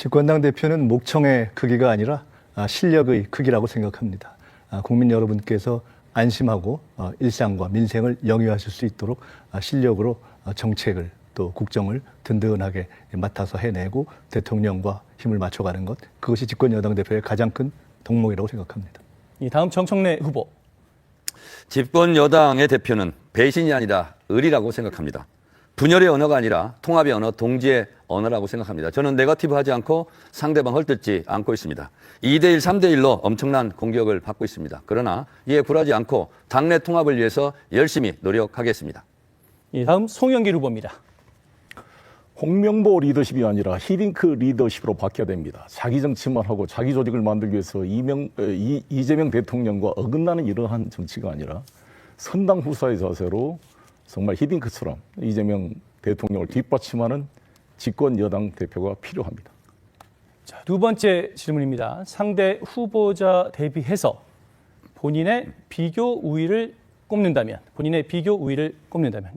집권당 대표는 목청의 크기가 아니라 실력의 크기라고 생각합니다. 국민 여러분께서 안심하고 일상과 민생을 영위하실 수 있도록 실력으로 정책을 또 국정을 든든하게 맡아서 해내고 대통령과 힘을 맞춰가는 것, 그것이 집권 여당 대표의 가장 큰 덕목이라고 생각합니다. 다음 정청래 후보. 집권 여당의 대표는 배신이 아니라 의리라고 생각합니다. 분열의 언어가 아니라 통합의 언어, 동지의 언어라고 생각합니다. 저는 네거티브 하지 않고 상대방 헐뜯지 않고 있습니다. 2대1, 3대1로 엄청난 공격을 받고 있습니다. 그러나 이에 굴하지 않고 당내 통합을 위해서 열심히 노력하겠습니다. 다음 송영길 후보입니다. 홍명보 리더십이 아니라 히딩크 리더십으로 바뀌어야 됩니다. 자기 정치만 하고 자기 조직을 만들기 위해서 이재명 대통령과 어긋나는 이러한 정치가 아니라 선당 후사의 자세로 정말 히딩크처럼 이재명 대통령을 뒷받침하는 집권 여당 대표가 필요합니다. 자, 두 번째 질문입니다. 상대 후보자 대비해서 본인의 비교 우위를 꼽는다면,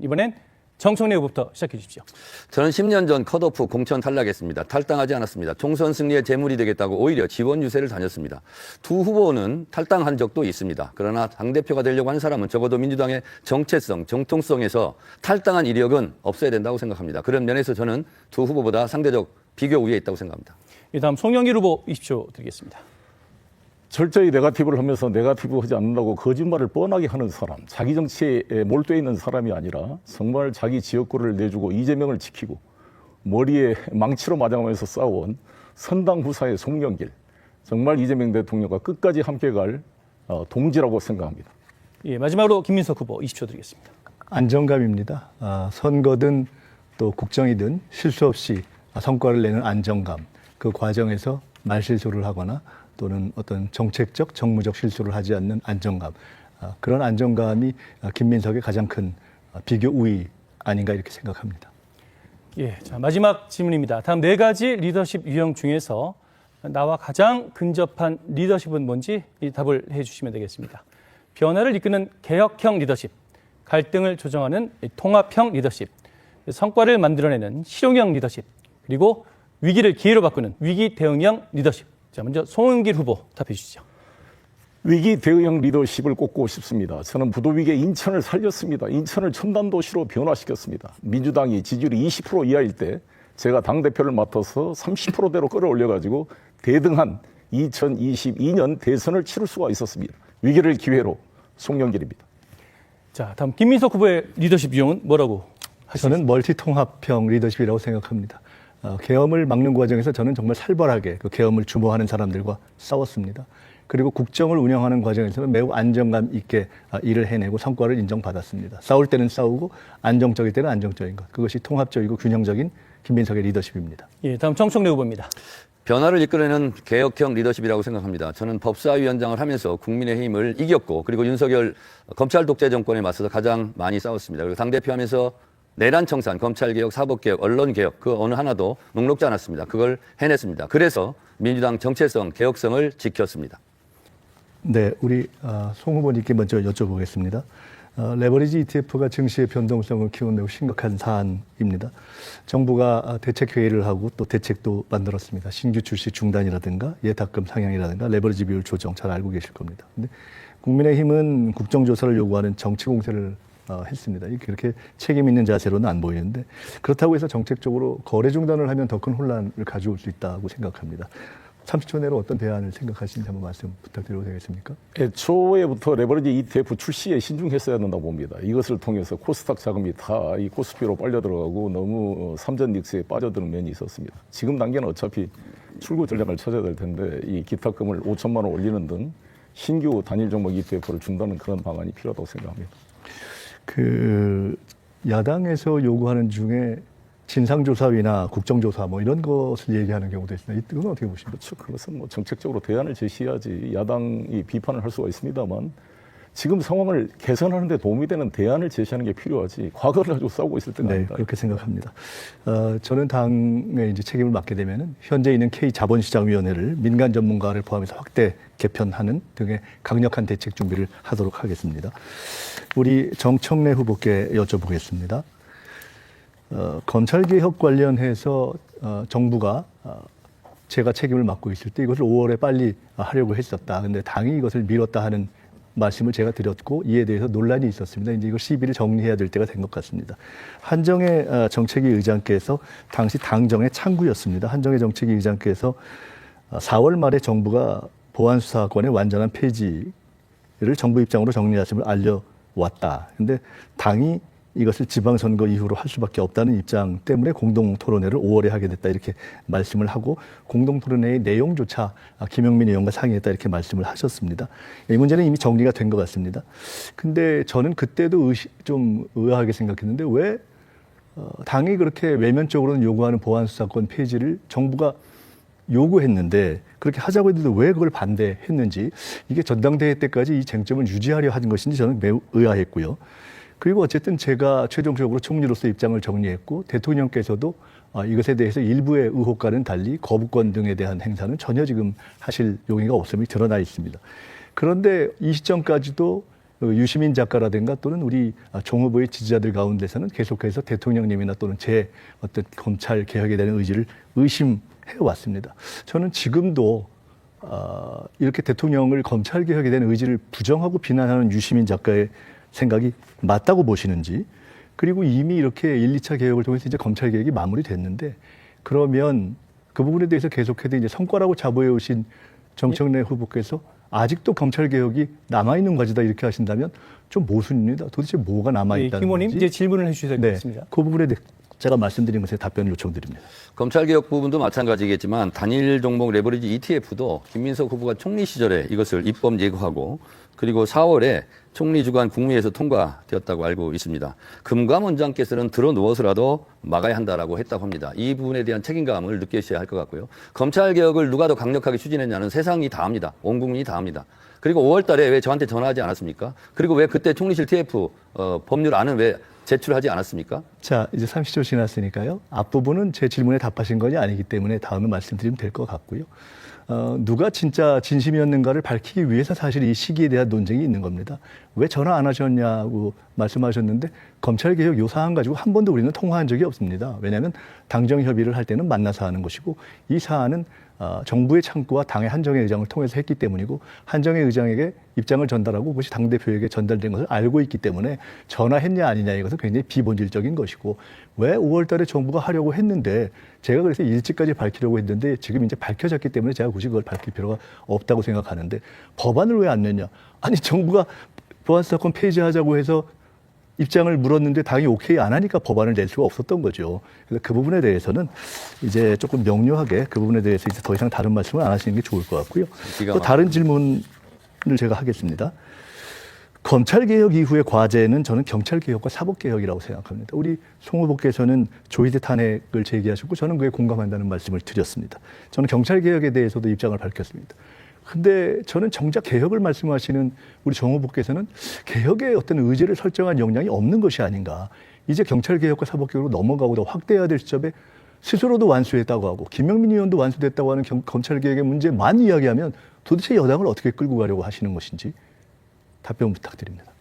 이번엔 정청래 후보부터 시작해 주십시오. 저는 10년 전 컷오프 공천 탈락했습니다. 탈당하지 않았습니다. 총선 승리의 재물이 되겠다고 오히려 지원 유세를 다녔습니다. 두 후보는 탈당한 적도 있습니다. 그러나 당대표가 되려고 하는 사람은 적어도 민주당의 정체성, 정통성에서 탈당한 이력은 없어야 된다고 생각합니다. 그런 면에서 저는 두 후보보다 상대적 비교 우위에 있다고 생각합니다. 다음 송영길 후보 20초 드리겠습니다. 철저히 네거티브를 하면서 네거티브 하지 않는다고 거짓말을 뻔하게 하는 사람, 자기 정치에 몰두해 있는 사람이 아니라 정말 자기 지역구를 내주고 이재명을 지키고 머리에 망치로 맞아가면서 싸운 선당 후사의 송영길, 정말 이재명 대통령과 끝까지 함께 갈 동지라고 생각합니다. 마지막으로 김민석 후보 20초 드리겠습니다. 안정감입니다. 선거든 또 국정이든 실수 없이 성과를 내는 안정감, 그 과정에서 말실수를 하거나 또는 어떤 정책적, 정무적 실수를 하지 않는 안정감, 그런 안정감이 김민석의 가장 큰 비교 우위 아닌가 이렇게 생각합니다. 자, 마지막 질문입니다. 다음 네 가지 리더십 유형 중에서 나와 가장 근접한 리더십은 뭔지 답을 해주시면 되겠습니다. 변화를 이끄는 개혁형 리더십, 갈등을 조정하는 통합형 리더십, 성과를 만들어내는 실용형 리더십, 그리고 위기를 기회로 바꾸는 위기 대응형 리더십. 자, 먼저 송영길 후보 답해 주시죠. 위기 대응형 리더십을 꼽고 싶습니다. 저는 부도위기에 인천을 살렸습니다. 인천을 첨단도시로 변화시켰습니다. 민주당이 지지율이 20% 이하일 때 제가 당대표를 맡아서 30%대로 끌어올려가지고 대등한 2022년 대선을 치를 수가 있었습니다. 위기를 기회로 송영길입니다. 자, 다음 김민석 후보의 리더십 유형은 뭐라고 하시겠습니까? 저는 멀티 통합형 리더십이라고 생각합니다. 계엄을 막는 과정에서 저는 정말 살벌하게 그 계엄을 주모하는 사람들과 싸웠습니다. 그리고 국정을 운영하는 과정에서는 매우 안정감 있게 일을 해내고 성과를 인정받았습니다. 싸울 때는 싸우고 안정적일 때는 안정적인 것. 그것이 통합적이고 균형적인 김민석의 리더십입니다. 다음 정청래 후보입니다. 변화를 이끌어내는 개혁형 리더십이라고 생각합니다. 저는 법사위원장을 하면서 국민의힘을 이겼고 그리고 윤석열 검찰 독재 정권에 맞서서 가장 많이 싸웠습니다. 그리고 당대표 하면서 내란 청산, 검찰개혁, 사법개혁, 언론개혁 그 어느 하나도 녹록지 않았습니다. 그걸 해냈습니다. 그래서 민주당 정체성, 개혁성을 지켰습니다. 네, 우리 송 후보님께 먼저 여쭤보겠습니다. 레버리지 ETF가 증시의 변동성을 키우는 매우 심각한 사안입니다. 정부가 대책회의를 하고 또 대책도 만들었습니다. 신규 출시 중단이라든가 예탁금 상향이라든가 레버리지 비율 조정 잘 알고 계실 겁니다. 근데 국민의힘은 국정조사를 요구하는 정치 공세를 했습니다. 그렇게 책임 있는 자세로는 안 보이는데 그렇다고 해서 정책적으로 거래 중단을 하면 더 큰 혼란을 가져올 수 있다고 생각합니다. 30초 내로 어떤 대안을 생각하시는지 한번 말씀 부탁드려도 되겠습니까? 애초에부터 레버리지 ETF 출시에 신중했어야 된다고 봅니다. 이것을 통해서 코스닥 자금이 다 이 코스피로 빨려 들어가고 너무 삼전 닉스에 빠져드는 면이 있었습니다. 지금 단계는 어차피 출구 전략을 찾아야 될 텐데 이 기탁금을 5천만 원 올리는 등 신규 단일 종목 ETF를 준다는 그런 방안이 필요하다고 생각합니다. 야당에서 요구하는 중에 진상조사위나 국정조사 뭐 이런 것을 얘기하는 경우도 있습니다. 이건 어떻게 보십니까? 그렇죠. 그것은 뭐 정책적으로 대안을 제시해야지 야당이 비판을 할 수가 있습니다만 지금 상황을 개선하는 데 도움이 되는 대안을 제시하는 게 필요하지 과거를 가지고 싸우고 있을 때가 아니다. 그렇게 생각합니다. 저는 당의 이제 책임을 맡게 되면은 현재 있는 K자본시장위원회를 민간 전문가를 포함해서 확대 개편하는 등의 강력한 대책 준비를 하도록 하겠습니다. 우리 정청래 후보께 여쭤보겠습니다. 검찰개혁 관련해서 정부가 제가 책임을 맡고 있을 때 이것을 5월에 빨리 하려고 했었다. 근데 당이 이것을 미뤘다 하는 말씀을 제가 드렸고 이에 대해서 논란이 있었습니다. 이제 이걸 시비를 정리해야 될 때가 된 것 같습니다. 한정혜 정책위 의장께서 당시 당정의 창구였습니다. 한정혜 정책위 의장께서 4월 말에 정부가 보안수사권의 완전한 폐지를 정부 입장으로 정리하심을 알려왔다. 근데 당이 이것을 지방선거 이후로 할 수밖에 없다는 입장 때문에 공동토론회를 5월에 하게 됐다 이렇게 말씀을 하고 공동토론회의 내용조차 김영민 의원과 상의했다 이렇게 말씀을 하셨습니다. 이 문제는 이미 정리가 된 것 같습니다. 근데 저는 그때도 좀 의아하게 생각했는데 왜 당이 그렇게 외면적으로는 요구하는 보안수사권 폐지를 정부가 요구했는데 그렇게 하자고 했는데 왜 그걸 반대했는지 이게 전당대회 때까지 이 쟁점을 유지하려 하는 것인지 저는 매우 의아했고요. 그리고 어쨌든 제가 최종적으로 총리로서 입장을 정리했고 대통령께서도 이것에 대해서 일부의 의혹과는 달리 거부권 등에 대한 행사는 전혀 지금 하실 용의가 없음이 드러나 있습니다. 그런데 이 시점까지도 유시민 작가라든가 또는 우리 종 후보의 지지자들 가운데서는 계속해서 대통령님이나 또는 제 어떤 검찰 개혁에 대한 의지를 의심해 왔습니다. 저는 지금도 이렇게 대통령을 검찰 개혁에 대한 의지를 부정하고 비난하는 유시민 작가의 생각이 맞다고 보시는지, 그리고 이미 이렇게 1, 2차 개혁을 통해서 이제 검찰 개혁이 마무리됐는데 그러면 그 부분에 대해서 계속해서 이제 성과라고 자부해 오신 정청래 후보께서 아직도 검찰 개혁이 남아 있는 과제다 이렇게 하신다면 좀 모순입니다. 도대체 뭐가 남아 있다는 김호님 건지. 이제 질문을 해주셔야 되겠습니다. 그 부분에 대해 제가 말씀드린 것에 답변을 요청드립니다. 검찰개혁 부분도 마찬가지겠지만 단일 종목 레버리지 ETF도 김민석 후보가 총리 시절에 이것을 입법 예고하고 그리고 4월에 총리 주관 국무회에서 통과되었다고 알고 있습니다. 금감원장께서는 들어 누워서라도 막아야 한다라고 했다고 합니다. 이 부분에 대한 책임감을 느끼셔야 할 것 같고요. 검찰개혁을 누가 더 강력하게 추진했냐는 세상이 다 압니다. 온 국민이 다 압니다. 그리고 5월 달에 왜 저한테 전화하지 않았습니까? 그리고 왜 그때 총리실 TF 법률안은 왜 제출하지 않았습니까? 자, 이제 30초 지났으니까요. 앞부분은 제 질문에 답하신 것이 아니기 때문에 다음에 말씀드리면 될 것 같고요. 누가 진짜 진심이었는가를 밝히기 위해서 사실 이 시기에 대한 논쟁이 있는 겁니다. 왜 전화 안 하셨냐고 말씀하셨는데 검찰개혁 요 사안 가지고 한 번도 우리는 통화한 적이 없습니다. 왜냐하면 당정 협의를 할 때는 만나서 하는 것이고 이 사안은 정부의 창구와 당의 한정혜 의장을 통해서 했기 때문이고 한정혜 의장에게 입장을 전달하고 그것이 당대표에게 전달된 것을 알고 있기 때문에 전화했냐 아니냐 이것은 굉장히 비본질적인 것이고 왜 5월 달에 정부가 하려고 했는데 제가 그래서 일찍까지 밝히려고 했는데 지금 이제 밝혀졌기 때문에 제가 굳이 그걸 밝힐 필요가 없다고 생각하는데 법안을 왜 안 냈냐. 아니 정부가 보안수사권 폐지하자고 해서 입장을 물었는데 당이 오케이 안 하니까 법안을 낼 수가 없었던 거죠. 그래서 그 부분에 대해서는 이제 조금 명료하게 그 부분에 대해서 이제 더 이상 다른 말씀을 안 하시는 게 좋을 것 같고요. 또 다른 질문을 제가 하겠습니다. 검찰개혁 이후의 과제는 저는 경찰개혁과 사법개혁이라고 생각합니다. 우리 송 후보께서는 조희대 탄핵을 제기하셨고 저는 그에 공감한다는 말씀을 드렸습니다. 저는 경찰개혁에 대해서도 입장을 밝혔습니다. 근데 저는 정작 개혁을 말씀하시는 우리 정 후보께서는 개혁의 어떤 의지를 설정한 역량이 없는 것이 아닌가. 이제 경찰개혁과 사법개혁으로 넘어가고 더 확대해야 될 시점에 스스로도 완수했다고 하고 김영민 의원도 완수됐다고 하는 검찰개혁의 문제만 이야기하면 도대체 여당을 어떻게 끌고 가려고 하시는 것인지 답변 부탁드립니다.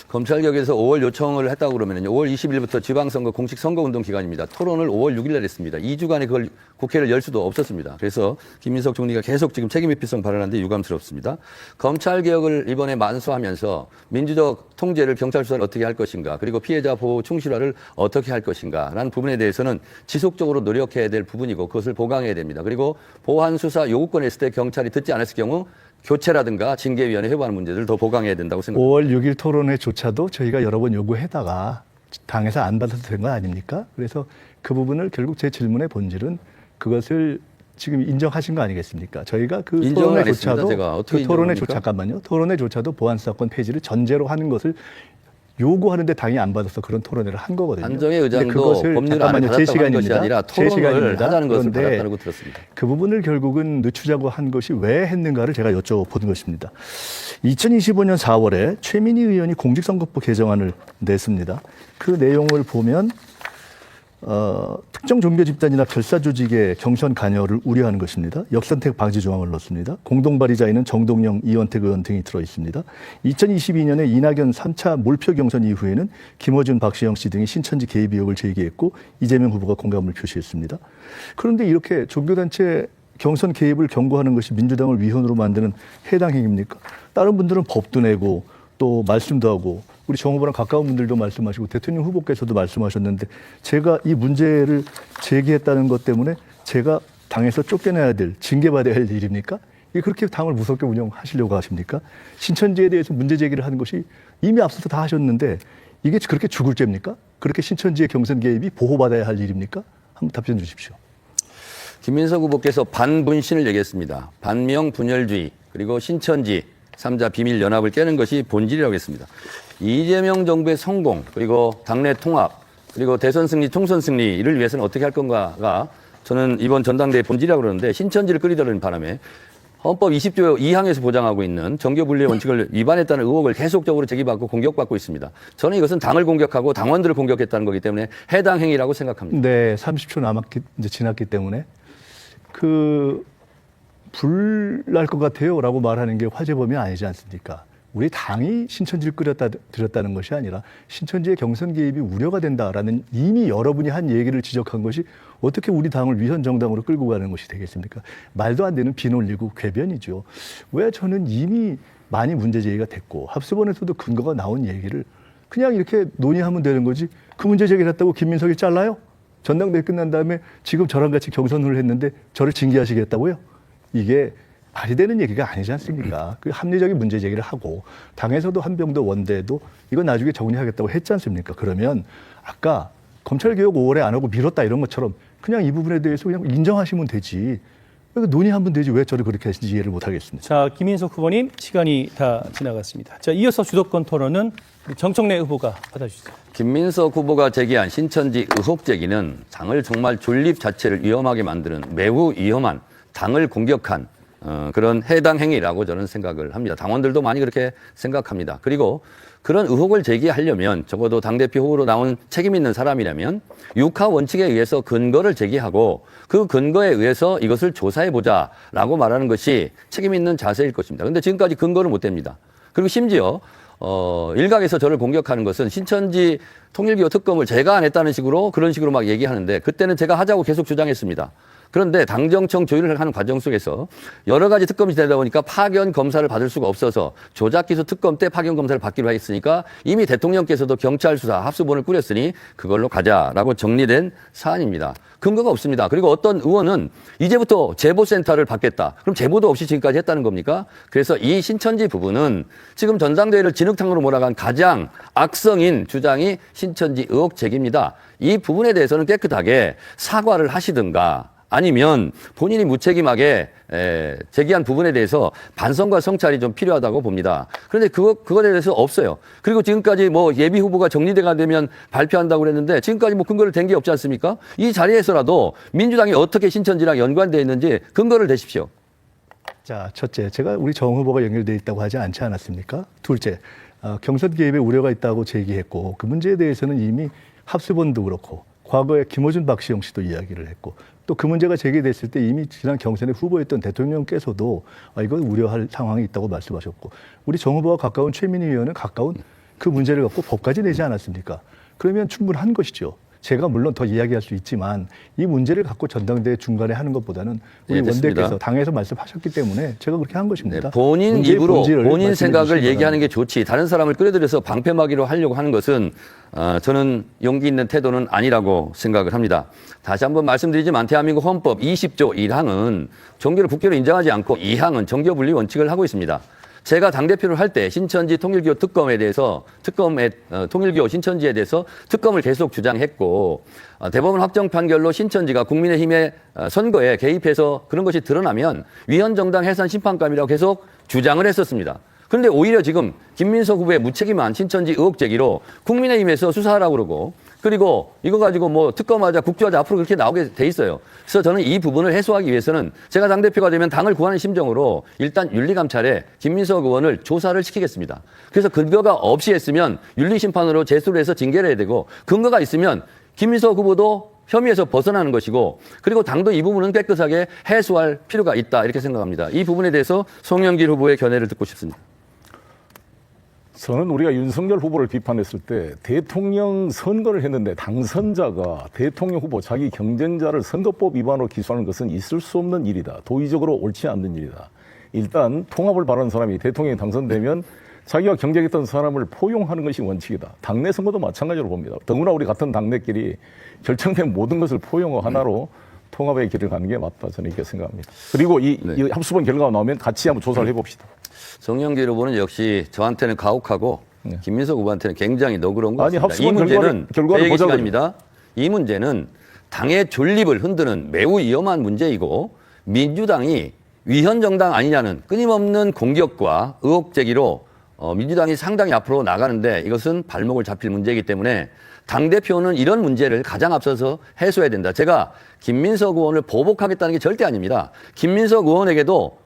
검찰개혁에서 5월 요청을 했다고 그러면요. 5월 20일부터 지방선거 공식 선거운동 기간입니다. 토론을 5월 6일 날 했습니다. 2주간에 그걸 국회를 열 수도 없었습니다. 그래서 김민석 총리가 계속 지금 책임회피성 발언하는데 유감스럽습니다. 검찰개혁을 이번에 만수하면서 민주적 통제를 경찰 수사를 어떻게 할 것인가 그리고 피해자 보호 충실화를 어떻게 할 것인가라는 부분에 대해서는 지속적으로 노력해야 될 부분이고 그것을 보강해야 됩니다. 그리고 보안 수사 요구권을 했을 때 경찰이 듣지 않았을 경우 교체라든가 징계위원회 회부하는 문제들을 더 보강해야 된다고 생각합니다. 5월 6일 토론회조차도 저희가 여러 번 요구해다가 당에서 안 받아도 된 거 아닙니까? 그래서 그 부분을 결국 제 질문의 본질은 그것을 지금 인정하신 거 아니겠습니까? 저희가 그 토론회조차도 토론회조차도 보안수사권 폐지를 전제로 하는 것을 요구하는데 당이 안 받아서 그런 토론회를 한 거거든요. 한정혜 의장도 법률 안을 받았다고 한 것이 아니라 토론을 하자는 것을 받았다고 들었습니다. 그 부분을 결국은 늦추자고 한 것이 왜 했는가를 제가 여쭤본 것입니다. 2025년 4월에 최민희 의원이 공직선거법 개정안을 냈습니다. 그 내용을 보면 특정 종교 집단이나 별사 조직의 경선 관여를 우려하는 것입니다. 역선택 방지 조항을 넣습니다. 공동 발의자에는 정동영, 이원택 의원 등이 들어 있습니다. 2022년에 이낙연 3차 몰표 경선 이후에는 김어준, 박시영 씨 등이 신천지 개입 의혹을 제기했고 이재명 후보가 공감을 표시했습니다. 그런데 이렇게 종교단체 경선 개입을 경고하는 것이 민주당을 위헌으로 만드는 해당 행위입니까? 다른 분들은 법도 내고 또 말씀도 하고 우리 정 후보랑 가까운 분들도 말씀하시고 대통령 후보께서도 말씀하셨는데 제가 이 문제를 제기했다는 것 때문에 제가 당에서 쫓겨나야 될, 징계받아야 할 일입니까? 이게 그렇게 당을 무섭게 운영하시려고 하십니까? 신천지에 대해서 문제 제기를 하는 것이 이미 앞서서 다 하셨는데 이게 그렇게 죽을 죄입니까? 그렇게 신천지의 경선 개입이 보호받아야 할 일입니까? 한번 답변 주십시오. 김민석 후보께서 반분신을 얘기했습니다. 반명 분열주의 그리고 신천지 3자 비밀 연합을 깨는 것이 본질이라고 했습니다. 이재명 정부의 성공 그리고 당내 통합 그리고 대선 승리, 총선 승리를 위해서는 어떻게 할 건가가 저는 이번 전당대회 본질이라고 그러는데 신천지를 끌이려는 바람에 헌법 20조 2항에서 보장하고 있는 정교 분리의 원칙을 위반했다는 의혹을 계속적으로 제기받고 공격받고 있습니다. 저는 이것은 당을 공격하고 당원들을 공격했다는 거기 때문에 해당 행위라고 생각합니다. 네, 30초 이제 지났기 때문에 불날 것 같아요라고 말하는 게 화제범위 아니지 않습니까? 우리 당이 신천지를 들였다는 것이 아니라 신천지의 경선 개입이 우려가 된다라는 이미 여러분이 한 얘기를 지적한 것이 어떻게 우리 당을 위헌 정당으로 끌고 가는 것이 되겠습니까? 말도 안 되는 비논리고 궤변이죠. 왜 저는 이미 많이 문제 제기가 됐고 합수본에서도 근거가 나온 얘기를 그냥 이렇게 논의하면 되는 거지 그 문제 제기를 했다고 김민석이 잘라요? 전당대회 끝난 다음에 지금 저랑 같이 경선을 했는데 저를 징계하시겠다고요? 이게 말이 되는 얘기가 아니지 않습니까? 그 합리적인 문제 제기를 하고 당에서도 한병도 원대도 이건 나중에 정리하겠다고 했지 않습니까? 그러면 아까 검찰개혁 5월에 안 하고 미뤘다 이런 것처럼 그냥 이 부분에 대해서 그냥 인정하시면 되지. 논의하면 되지 왜 저를 그렇게 하시는지 이해를 못하겠습니다. 자, 김인석 후보님 시간이 다 지나갔습니다. 자, 이어서 주도권 토론은 정청래 후보가 받아주세요. 김민석 후보가 제기한 신천지 의혹 제기는 당을 정말 존립 자체를 위험하게 만드는 매우 위험한 당을 공격한 그런 해당 행위라고 저는 생각을 합니다. 당원들도 많이 그렇게 생각합니다. 그리고 그런 의혹을 제기하려면 적어도 당대표 후보로 나온 책임 있는 사람이라면 육하 원칙에 의해서 근거를 제기하고 그 근거에 의해서 이것을 조사해보자라고 말하는 것이 책임 있는 자세일 것입니다. 그런데 지금까지 근거를 못 댑니다. 그리고 심지어 일각에서 저를 공격하는 것은 신천지 통일기호 특검을 제가 안 했다는 식으로 그런 식으로 막 얘기하는데 그때는 제가 하자고 계속 주장했습니다. 그런데 당정청 조율을 하는 과정 속에서 여러 가지 특검이 되다 보니까 파견 검사를 받을 수가 없어서 조작기소 특검 때 파견 검사를 받기로 했으니까 이미 대통령께서도 경찰 수사 합수본을 꾸렸으니 그걸로 가자라고 정리된 사안입니다. 근거가 없습니다. 그리고 어떤 의원은 이제부터 제보센터를 받겠다. 그럼 제보도 없이 지금까지 했다는 겁니까? 그래서 이 신천지 부분은 지금 전당대회를 진흙탕으로 몰아간 가장 악성인 주장이 신천지 의혹 제기입니다. 이 부분에 대해서는 깨끗하게 사과를 하시든가 아니면 본인이 무책임하게 제기한 부분에 대해서 반성과 성찰이 좀 필요하다고 봅니다. 그런데 그거에 대해서 없어요. 그리고 지금까지 뭐 예비 후보가 정리가 되면 발표한다고 그랬는데 지금까지 뭐 근거를 댄 게 없지 않습니까? 이 자리에서라도 민주당이 어떻게 신천지랑 연관되어 있는지 근거를 대십시오. 자, 첫째, 제가 우리 정 후보가 연결돼 있다고 하지 않지 않았습니까? 둘째, 경선 개입에 우려가 있다고 제기했고 그 문제에 대해서는 이미 합수본도 그렇고 과거에 김어준 박시영 씨도 이야기를 했고 또 그 문제가 제기됐을 때 이미 지난 경선에 후보였던 대통령께서도 이건 우려할 상황이 있다고 말씀하셨고 우리 정 후보와 가까운 최민희 의원은 가까운 그 문제를 갖고 법까지 내지 않았습니까? 그러면 충분한 것이죠. 제가 물론 더 이야기할 수 있지만 이 문제를 갖고 전당대회 중간에 하는 것보다는 우리 원대께서 당에서 말씀하셨기 때문에 제가 그렇게 한 것입니다. 네, 본인 입으로 본인 생각을 얘기하는 게 좋지 다른 사람을 끌어들여서 방패막이로 하려고 하는 것은 저는 용기 있는 태도는 아니라고 생각을 합니다. 다시 한번 말씀드리지만 대한민국 헌법 20조 1항은 종교를 국교로 인정하지 않고 2항은 정교 분리 원칙을 하고 있습니다. 제가 당대표를 할 때 신천지 통일기호 특검에 대해서 통일기호 신천지에 대해서 특검을 계속 주장했고 대법원 확정 판결로 신천지가 국민의힘의 선거에 개입해서 그런 것이 드러나면 위헌정당 해산 심판감이라고 계속 주장을 했었습니다. 그런데 오히려 지금 김민석 후보의 무책임한 신천지 의혹 제기로 국민의힘에서 수사하라고 그러고 그리고 이거 가지고 뭐 특검하자 국조하자 앞으로 그렇게 나오게 돼 있어요. 그래서 저는 이 부분을 해소하기 위해서는 제가 당대표가 되면 당을 구하는 심정으로 일단 윤리감찰에 김민석 의원을 조사를 시키겠습니다. 그래서 근거가 없이 했으면 윤리심판으로 제소를 해서 징계를 해야 되고 근거가 있으면 김민석 후보도 혐의에서 벗어나는 것이고 그리고 당도 이 부분은 깨끗하게 해소할 필요가 있다 이렇게 생각합니다. 이 부분에 대해서 송영길 후보의 견해를 듣고 싶습니다. 저는 우리가 윤석열 후보를 비판했을 때 대통령 선거를 했는데 당선자가 대통령 후보 자기 경쟁자를 선거법 위반으로 기소하는 것은 있을 수 없는 일이다. 도의적으로 옳지 않는 일이다. 일단 통합을 바라는 사람이 대통령이 당선되면 자기가 경쟁했던 사람을 포용하는 것이 원칙이다. 당내 선거도 마찬가지로 봅니다. 더구나 우리 같은 당내끼리 결정된 모든 것을 포용어 하나로 통합의 길을 가는 게 맞다. 저는 이렇게 생각합니다. 그리고 이 합수본 결과가 나오면 같이 한번 조사를 해봅시다. 송영길 후보는 역시 저한테는 가혹하고 김민석 후보한테는 굉장히 너그러운 것 아니, 같습니다. 이 합수본 문제는 결과를 회의 보자고요. 시간입니다. 이 문제는 당의 존립을 흔드는 매우 위험한 문제이고 민주당이 위헌 정당 아니냐는 끊임없는 공격과 의혹 제기로 민주당이 상당히 앞으로 나가는데 이것은 발목을 잡힐 문제이기 때문에 당대표는 이런 문제를 가장 앞서서 해소해야 된다. 제가 김민석 의원을 보복하겠다는 게 절대 아닙니다. 김민석 의원에게도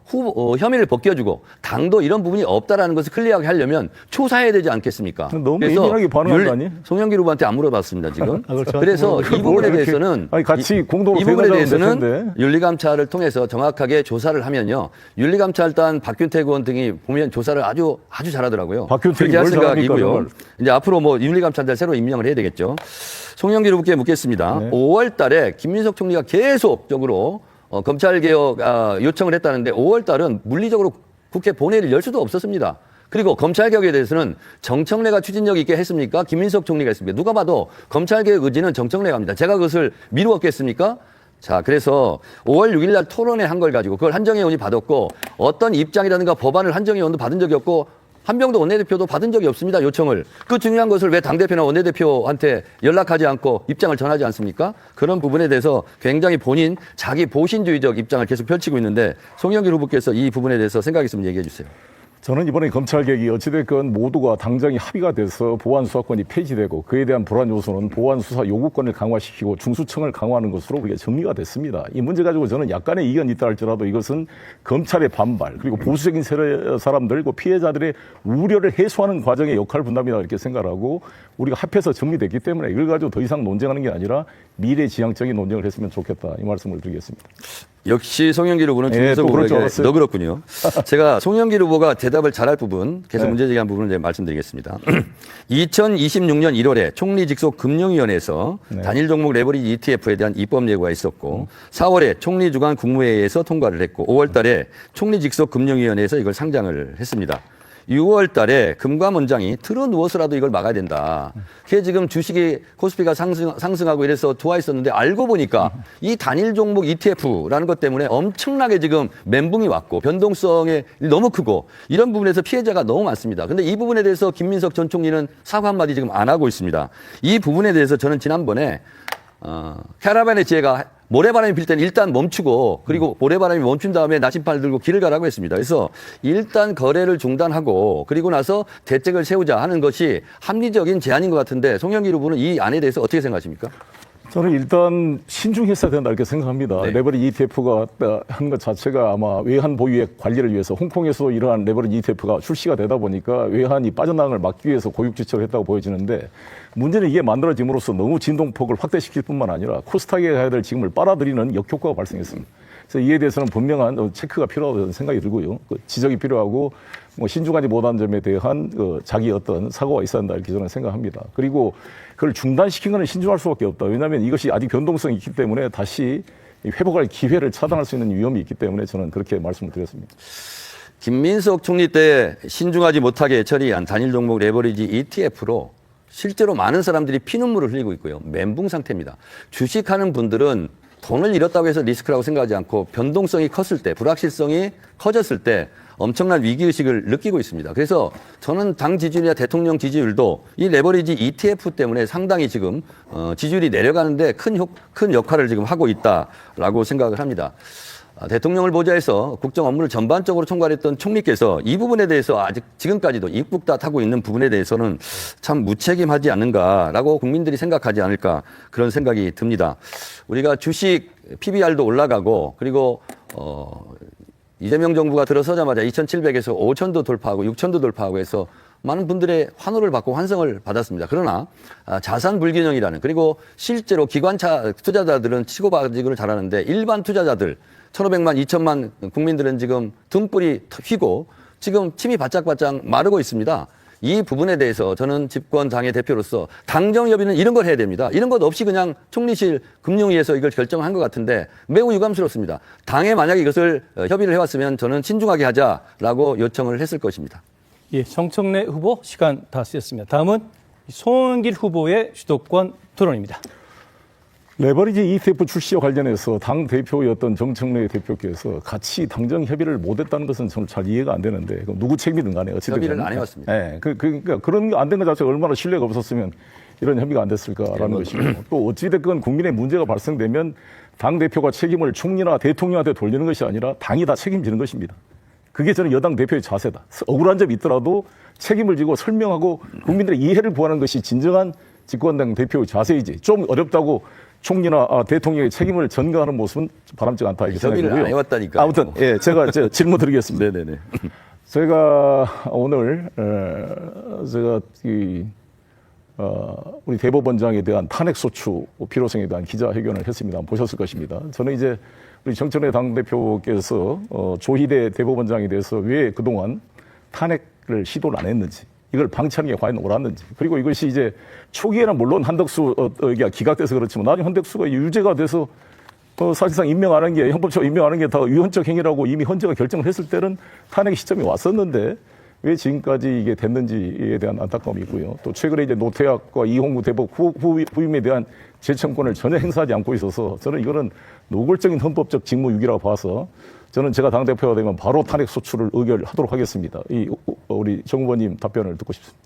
혐의를 벗겨주고 당도 이런 부분이 없다라는 것을 클리어하게 하려면 조사해야 되지 않겠습니까? 너무 예민하게 반응한 거 아니에요? 송영길 후보한테 안 물어봤습니다, 지금. 그렇죠. 그래서 이 부분에 대해서는 아니, 같이 공동으로 이 부분에 대응하자면 대해서는 되는데. 윤리감찰을 통해서 정확하게 조사를 하면요. 윤리감찰단 박균택 의원 등이 보면 조사를 아주 잘하더라고요. 박균택이 그렇게 할 뭘 잘합니까, 생각이고요. 정말. 이제 앞으로 뭐 윤리감찰단 새로 임명을 해야 되겠죠. 송영길 후보께 묻겠습니다. 네. 5월 달에 김민석 총리가 계속적으로 검찰개혁 요청을 했다는데 5월 달은 물리적으로 국회 본회의를 열 수도 없었습니다. 그리고 검찰개혁에 대해서는 정청래가 추진력 있게 했습니까? 김민석 총리가 했습니까? 누가 봐도 검찰개혁 의지는 정청래가 합니다. 제가 그것을 미루었겠습니까? 자, 그래서 5월 6일 날 토론회 한 걸 가지고 그걸 한정혜 의원이 받았고 어떤 입장이라든가 법안을 한정혜 의원도 받은 적이 없고 한병도 원내대표도 받은 적이 없습니다. 요청을. 그 중요한 것을 왜 당대표나 원내대표한테 연락하지 않고 입장을 전하지 않습니까? 그런 부분에 대해서 굉장히 본인 자기 보신주의적 입장을 계속 펼치고 있는데 송영길 후보께서 이 부분에 대해서 생각 있으면 얘기해 주세요. 저는 이번에 검찰개혁이 어찌됐건 모두가 당장이 합의가 돼서 보안수사권이 폐지되고 그에 대한 불안 요소는 보안수사 요구권을 강화시키고 중수청을 강화하는 것으로 그게 정리가 됐습니다. 이 문제 가지고 저는 약간의 이견이 있다 할지라도 이것은 검찰의 반발 그리고 보수적인 세력 사람들 그 피해자들의 우려를 해소하는 과정의 역할 분담이다 이렇게 생각하고 우리가 합해서 정리됐기 때문에 이걸 가지고 더 이상 논쟁하는 게 아니라 미래지향적인 논쟁을 했으면 좋겠다 이 말씀을 드리겠습니다. 역시 송영길 후보는 김민석 또 그럴 줄 후보에게 알았어요. 너그럽군요. 제가 송영길 후보가 대답을 잘할 부분, 계속 네. 문제 제기한 부분을 이제 말씀드리겠습니다. 2026년 1월에 총리 직속 금융위원회에서 단일 종목 레버리지 ETF에 대한 입법 예고가 있었고 4월에 총리 주관 국무회의에서 통과를 했고 5월 달에 총리 직속 금융위원회에서 이걸 상장을 했습니다. 6월 달에 금감원장이 틀어 누워서라도 이걸 막아야 된다. 그게 지금 주식이 코스피가 상승하고 이래서 좋아 있었는데 알고 보니까 이 단일 종목 ETF라는 것 때문에 엄청나게 지금 멘붕이 왔고 변동성이 너무 크고 이런 부분에서 피해자가 너무 많습니다. 근데 이 부분에 대해서 김민석 전 총리는 사과 한마디 지금 안 하고 있습니다. 이 부분에 대해서 저는 지난번에 캐러밴의 지혜가 모래바람이 빌 때는 일단 멈추고 그리고 모래바람이 멈춘 다음에 나침판을 들고 길을 가라고 했습니다. 그래서 일단 거래를 중단하고 그리고 나서 대책을 세우자 하는 것이 합리적인 제안인 것 같은데 송영길 후보는 이 안에 대해서 어떻게 생각하십니까? 저는 일단 신중했어야 된다 이렇게 생각합니다. 네. 레버리지 ETF가 한 것 자체가 아마 외환 보유의 관리를 위해서 홍콩에서 이러한 레버리지 ETF가 출시가 되다 보니까 외환이 빠져나가는 걸 막기 위해서 고육지책을 했다고 보여지는데 문제는 이게 만들어짐으로써 너무 진동폭을 확대시킬 뿐만 아니라 코스닥에 가야 될 지금을 빨아들이는 역효과가 발생했습니다. 그래서 이에 대해서는 분명한 체크가 필요하다는 생각이 들고요. 지적이 필요하고 뭐 신중하지 못한 점에 대한 자기 어떤 사고가 있어야 한다 이렇게 저는 생각합니다. 그리고 그걸 중단시킨 것은 신중할 수밖에 없다. 왜냐하면 이것이 아직 변동성이 있기 때문에 다시 회복할 기회를 차단할 수 있는 위험이 있기 때문에 저는 그렇게 말씀을 드렸습니다. 김민석 총리 때 신중하지 못하게 처리한 단일 종목 레버리지 ETF로 실제로 많은 사람들이 피눈물을 흘리고 있고요. 멘붕 상태입니다. 주식하는 분들은 돈을 잃었다고 해서 리스크라고 생각하지 않고 변동성이 컸을 때, 불확실성이 커졌을 때 엄청난 위기의식을 느끼고 있습니다. 그래서 저는 당 지지율이나 대통령 지지율도 이 레버리지 ETF 때문에 상당히 지금 지지율이 내려가는데 큰 역할을 지금 하고 있다라고 생각을 합니다. 대통령을 보좌해서 국정 업무를 전반적으로 총괄했던 총리께서 이 부분에 대해서 아직 지금까지도 입국탓하고 있는 부분에 대해서는 참 무책임하지 않는가라고 국민들이 생각하지 않을까 그런 생각이 듭니다. 우리가 주식 PBR도 올라가고 그리고 이재명 정부가 들어서자마자 2,700에서 5,000도 돌파하고 6,000도 돌파하고 해서 많은 분들의 환호를 받고 환성을 받았습니다. 그러나 자산 불균형이라는 그리고 실제로 기관차 투자자들은 치고 빠지기를 잘하는데 일반 투자자들 1,500만, 2,000만 국민들은 지금 등불이 휘고 지금 침이 바짝바짝 마르고 있습니다. 이 부분에 대해서 저는 집권당의 대표로서 당정협의는 이런 걸 해야 됩니다. 이런 것 없이 그냥 총리실 금융위에서 이걸 결정한 것 같은데 매우 유감스럽습니다. 당에 만약에 이것을 협의를 해왔으면 저는 신중하게 하자라고 요청을 했을 것입니다. 예, 정청래 후보 시간 다 쓰였습니다. 다음은 송영길 후보의 주도권 토론입니다. 레버리지 ETF 출시와 관련해서 당 대표였던 정청래 대표께서 같이 당정 협의를 못했다는 것은 저는 잘 이해가 안 되는데 그럼 누구 책임이든 간에 어찌됐든 협의를 안 해왔습니다. 네, 그러니까 그런 게 안 된 것 자체가 얼마나 신뢰가 없었으면 이런 협의가 안 됐을까라는 것이고 또 어찌됐건 국민의 문제가 발생되면 당 대표가 책임을 총리나 대통령한테 돌리는 것이 아니라 당이 다 책임지는 것입니다. 그게 저는 여당 대표의 자세다. 억울한 점이 있더라도 책임을 지고 설명하고 국민들의 이해를 구하는 것이 진정한 집권당 대표의 자세이지 좀 어렵다고 총리나 대통령의 책임을 전가하는 모습은 바람직 않다 이렇게 협의를 생각하고요. 안 해왔다니까요. 아무튼 예, 제가 질문 드리겠습니다. 네네네. 제가 오늘 제가 우리 대법원장에 대한 탄핵소추 필요성에 대한 기자회견을 했습니다. 보셨을 것입니다. 저는 이제 우리 정청래 당대표께서 조희대 대법원장에 대해서 왜 그동안 탄핵을 시도를 안 했는지 이걸 방치하는 게 과연 옳았는지 그리고 이것이 이제 초기에는 물론 한덕수가 기각돼서 그렇지만 나중에 한덕수가 유죄가 돼서 사실상 임명하는 게 형법적으로 임명하는 게 다 위헌적 행위라고 이미 헌재가 결정을 했을 때는 탄핵 시점이 왔었는데 왜 지금까지 이게 됐는지에 대한 안타까움이 있고요. 또 최근에 이제 노태학과 이홍구 대법 후임에 대한 재청권을 전혀 행사하지 않고 있어서 저는 이거는 노골적인 헌법적 직무유기라고 봐서 저는 제가 당대표가 되면 바로 탄핵 소추를 의결하도록 하겠습니다. 우리 정 후보님 답변을 듣고 싶습니다.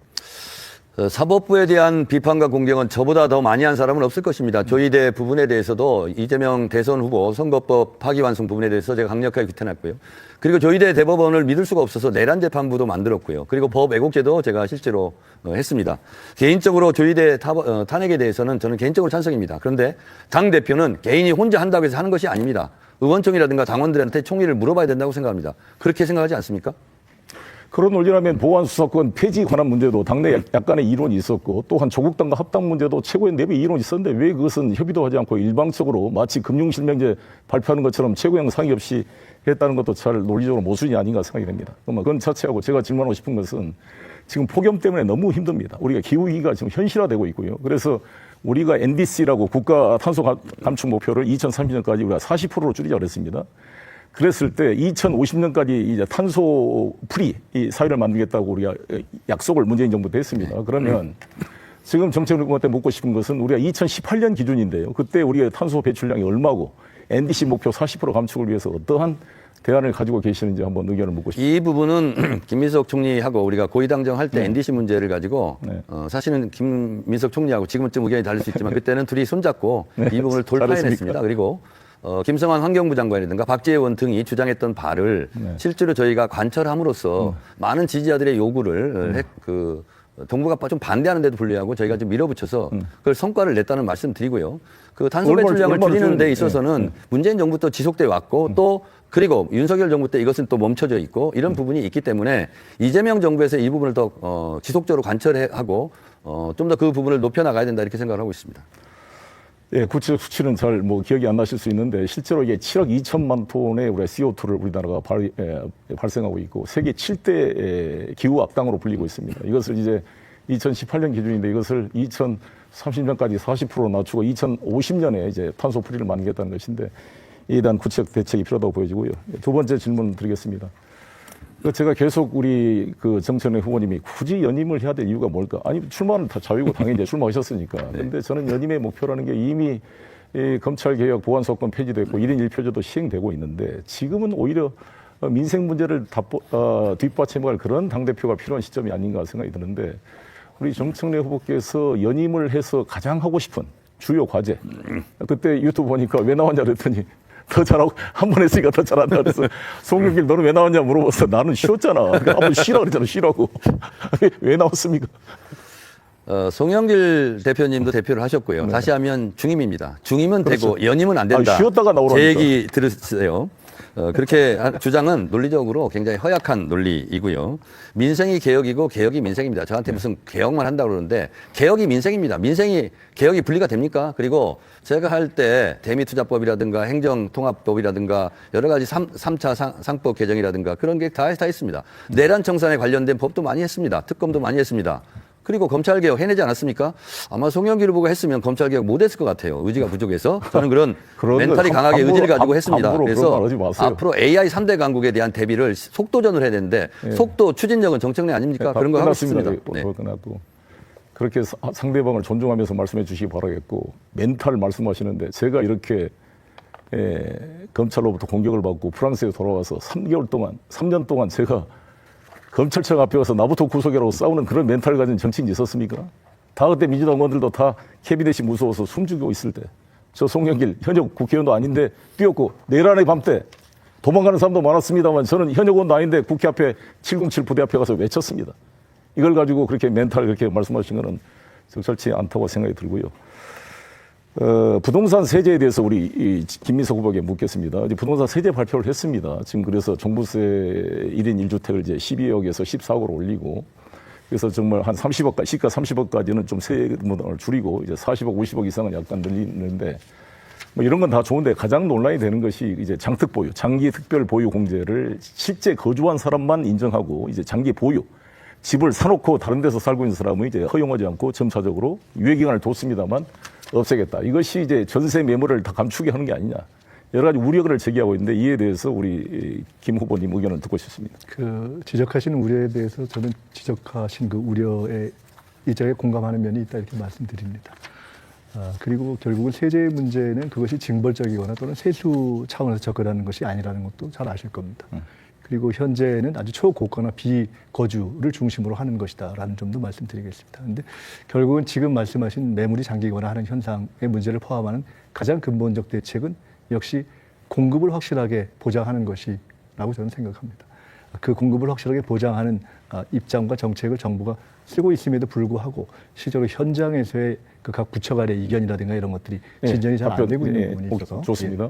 사법부에 대한 비판과 공격은 저보다 더 많이 한 사람은 없을 것입니다. 조희대 부분에 대해서도 이재명 대선 후보 선거법 파기환송 부분에 대해서 제가 강력하게 규탄했고요. 그리고 조희대 대법원을 믿을 수가 없어서 내란 재판부도 만들었고요. 그리고 법 왜곡죄도 제가 실제로 했습니다. 개인적으로 조희대 탄핵에 대해서는 저는 개인적으로 찬성입니다. 그런데 당 대표는 개인이 혼자 한다고 해서 하는 것이 아닙니다. 의원총회라든가 당원들한테 총리를 물어봐야 된다고 생각합니다. 그렇게 생각하지 않습니까? 그런 논리라면 보안수사권 폐지 관한 문제도 당내 약간의 이론이 있었고 또한 조국 당과 합당 문제도 최고의 내부 이론이 있었는데 왜 그것은 협의도 하지 않고 일방적으로 마치 금융실명제 발표하는 것처럼 최고형 상의 없이 했다는 것도 잘 논리적으로 모순이 아닌가 생각이 됩니다. 그건 자체하고 제가 질문하고 싶은 것은 지금 폭염 때문에 너무 힘듭니다. 우리가 기후위기가 지금 현실화되고 있고요. 그래서 우리가 NDC라고 국가 탄소 감축 목표를 2030년까지 우리가 40%로 줄이자 그랬습니다. 그랬을 때 2050년까지 이제 탄소 프리 이 사회를 만들겠다고 우리가 약속을 문재인 정부 때 했습니다. 그러면 지금 정책을 묻고 싶은 것은 우리가 2018년 기준인데요. 그때 우리의 탄소 배출량이 얼마고 NDC 목표 40% 감축을 위해서 어떠한 대안을 가지고 계시는지 한번 의견을 묻고 싶습니다. 이 부분은 김민석 총리하고 우리가 고위당정할 때 NDC 문제를 가지고 사실은 김민석 총리하고 지금은 좀 의견이 다를 수 있지만 그때는 둘이 손잡고 이 부분을 돌파해냈습니다. 그리고 김성환 환경부 장관이라든가 박지혜 의원 등이 주장했던 바를 실제로 저희가 관철함으로써 많은 지지자들의 요구를 정부가 좀 반대하는 데도 불구하고 저희가 좀 밀어붙여서 그걸 성과를 냈다는 말씀 드리고요. 그 탄소 배출량을 줄이는 데 있어서는 문재인 정부 또 지속돼 왔고 또 그리고 윤석열 정부 때 이것은 또 멈춰져 있고 이런 부분이 있기 때문에 이재명 정부에서 이 부분을 더 지속적으로 관철하고 좀 더 그 부분을 높여나가야 된다 이렇게 생각을 하고 있습니다. 예, 구체적 수치는 잘 기억이 안 나실 수 있는데 실제로 이게 7억 2천만 톤의 우리 CO2를 우리나라가 발생하고 있고 세계 7대 기후 악당으로 불리고 있습니다. 이것을 이제 2018년 기준인데 이것을 2030년까지 40% 낮추고 2050년에 이제 탄소 프리를 만들겠다는 것인데 이에 대한 구체적 대책이 필요하다고 보여지고요. 두 번째 질문 드리겠습니다. 제가 계속 우리 정청래 후보님이 굳이 연임을 해야 될 이유가 뭘까? 아니, 출마는 다 자유고 당연히 이제 출마하셨으니까. 근데 저는 연임의 목표라는 게 이미 검찰개혁, 보안수사권 폐지됐고 1인 1표제도 시행되고 있는데 지금은 오히려 민생 문제를 뒷받침할 그런 당대표가 필요한 시점이 아닌가 생각이 드는데 우리 정청래 후보께서 연임을 해서 가장 하고 싶은 주요 과제. 그때 유튜브 보니까 왜 나왔냐 그랬더니 더 잘하고 한 번 했으니까 더 잘한다 그래서 송영길 너는 왜 나왔냐 물어봤어. 나는 쉬었잖아. 그러니까 한번 쉬라고 그랬잖아. 쉬라고. 왜 나왔습니까? 송영길 대표님도 대표를 하셨고요. 다시 하면 중임입니다. 중임은 되고 연임은 안 된다. 쉬었다가 나오라니까. 제 얘기 들으세요. 그렇게 주장은 논리적으로 굉장히 허약한 논리이고요. 민생이 개혁이고 개혁이 민생입니다. 저한테 무슨 개혁만 한다고 그러는데 개혁이 민생입니다. 민생이 개혁이 분리가 됩니까? 그리고 제가 할 때 대미투자법이라든가 행정통합법이라든가 여러 가지 3차 상법 개정이라든가 그런 게 다 있습니다. 내란 청산에 관련된 법도 많이 했습니다. 특검도 많이 했습니다. 그리고 검찰개혁 해내지 않았습니까? 아마 송영길 후보가 했으면 검찰개혁 못했을 것 같아요. 의지가 부족해서. 저는 그런 멘탈이 강하게 의지를 가지고 했습니다. 그래서 앞으로 AI 3대 강국에 대한 대비를 속도전을 해야 되는데 속도 추진력은 정청래 아닙니까? 그런 거 하고 싶습니다. 네. 그렇게 상대방을 존중하면서 말씀해 주시기 바라겠고 멘탈 말씀하시는데 제가 이렇게 검찰로부터 공격을 받고 프랑스에 돌아와서 3년 동안 제가 검찰청 앞에 와서 나부터 구속이라고 싸우는 그런 멘탈을 가진 정치인이 있었습니까? 다 그때 민주당 의원들도 다 캐비넷이 무서워서 숨죽이고 있을 때 저 송영길 현역 국회의원도 아닌데 뛰었고 내란의 밤 때 도망가는 사람도 많았습니다만 저는 현역 의원도 아닌데 국회 앞에 707 부대 앞에 가서 외쳤습니다. 이걸 가지고 그렇게 멘탈 그렇게 말씀하신 거는 적절치 않다고 생각이 들고요. 부동산 세제에 대해서 우리 김민석 후보에게 묻겠습니다. 이제 부동산 세제 발표를 했습니다. 지금 그래서 종부세 1인 1주택을 이제 12억에서 14억으로 올리고 그래서 정말 한 30억까지, 시가 30억까지는 좀 세금을 줄이고 이제 40억, 50억 이상은 약간 늘리는데 뭐 이런 건 다 좋은데 가장 논란이 되는 것이 이제 장특 보유, 장기 특별 보유 공제를 실제 거주한 사람만 인정하고 이제 장기 보유. 집을 사놓고 다른 데서 살고 있는 사람은 이제 허용하지 않고 점차적으로 유예기간을 뒀습니다만 없애겠다. 이것이 이제 전세 매물을 다 감추게 하는 게 아니냐. 여러 가지 우려를 제기하고 있는데 이에 대해서 우리 김 후보님 의견을 듣고 싶습니다. 그 지적하시는 우려에 대해서 저는 지적하신 그 우려에 이자에 공감하는 면이 있다 이렇게 말씀드립니다. 그리고 결국은 세제 문제는 그것이 징벌적이거나 또는 세수 차원에서 접근하는 것이 아니라는 것도 잘 아실 겁니다. 그리고 현재는 아주 초고가나 비거주를 중심으로 하는 것이다라는 점도 말씀드리겠습니다. 그런데 결국은 지금 말씀하신 매물이 잠기거나 하는 현상의 문제를 포함하는 가장 근본적 대책은 역시 공급을 확실하게 보장하는 것이라고 저는 생각합니다. 그 공급을 확실하게 보장하는 입장과 정책을 정부가 쓰고 있음에도 불구하고 실제로 현장에서의 그 각 부처 간의 이견이라든가 이런 것들이 진전이 잘 안 되고 있는 부분이 있어서 좋습니다.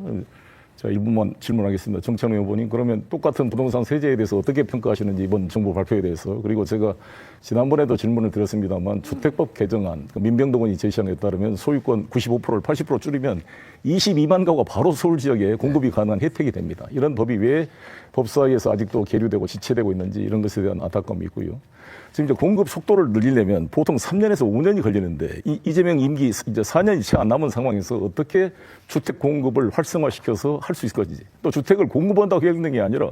자, 1분만 질문하겠습니다. 정찬호 의원님, 그러면 똑같은 부동산 세제에 대해서 어떻게 평가하시는지 이번 정부 발표에 대해서 그리고 제가 지난번에도 질문을 드렸습니다만 주택법 개정안, 민병동 의원이 제시한 것에 따르면 소유권 95%를 80% 줄이면 22만 가구가 바로 서울 지역에 공급이 가능한 혜택이 됩니다. 이런 법이 왜 법사위에서 아직도 계류되고 지체되고 있는지 이런 것에 대한 안타까움이 있고요. 지금 이제 공급 속도를 늘리려면 보통 3년에서 5년이 걸리는데 이재명 임기 이제 4년이 채 안 남은 상황에서 어떻게 주택 공급을 활성화시켜서 할 수 있을 것인지 또 주택을 공급한다고 해결되는 게 아니라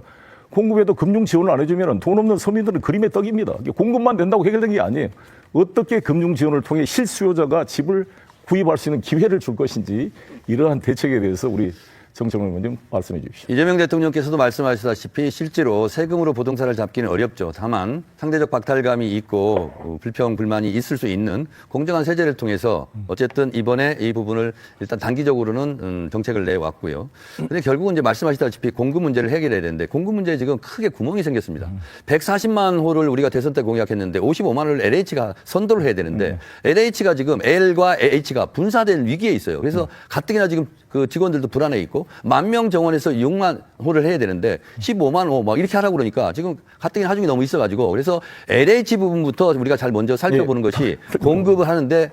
공급에도 금융 지원을 안 해주면 돈 없는 서민들은 그림의 떡입니다. 공급만 된다고 해결된 게 아니에요. 어떻게 금융 지원을 통해 실수요자가 집을 구입할 수 있는 기회를 줄 것인지 이러한 대책에 대해서 우리 정청래 의원님 말씀해 주십시오. 이재명 대통령께서도 말씀하시다시피 실제로 세금으로 부동산을 잡기는 어렵죠. 다만 상대적 박탈감이 있고 불평, 불만이 있을 수 있는 공정한 세제를 통해서 어쨌든 이번에 이 부분을 일단 단기적으로는 정책을 내왔고요. 그런데 결국은 이제 말씀하시다시피 공급 문제를 해결해야 되는데 공급 문제에 지금 크게 구멍이 생겼습니다. 140만 호를 우리가 대선 때 공약했는데 55만 호를 LH가 선도를 해야 되는데 LH가 지금 L과 H가 분사된 위기에 있어요. 그래서 가뜩이나 지금 그 직원들도 불안해 있고 10,000명 정원에서 6만 호를 해야 되는데 15만 호 막 이렇게 하라고 그러니까 지금 가뜩이나 하중이 너무 있어가지고 그래서 LH 부분부터 우리가 잘 먼저 살펴보는 것이 공급을 하는데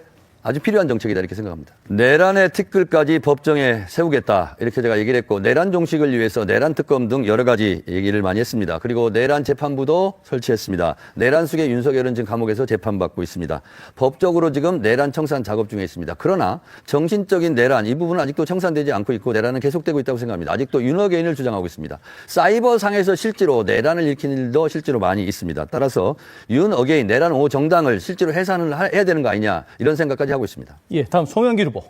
아주 필요한 정책이다 이렇게 생각합니다. 내란의 티끌까지 법정에 세우겠다 이렇게 제가 얘기를 했고 내란 종식을 위해서 내란 특검 등 여러 가지 얘기를 많이 했습니다. 그리고 내란 재판부도 설치했습니다. 내란 숙의 윤석열은 지금 감옥에서 재판받고 있습니다. 법적으로 지금 내란 청산 작업 중에 있습니다. 그러나 정신적인 내란 이 부분은 아직도 청산되지 않고 있고 내란은 계속되고 있다고 생각합니다. 아직도 윤어게인을 주장하고 있습니다. 사이버상에서 실제로 내란을 일으키는 일도 실제로 많이 있습니다. 따라서 윤어게인 내란 5 정당을 실제로 해산을 해야 되는 거 아니냐 이런 생각까지 하고 있습니다. 예, 다음 송영길 후보.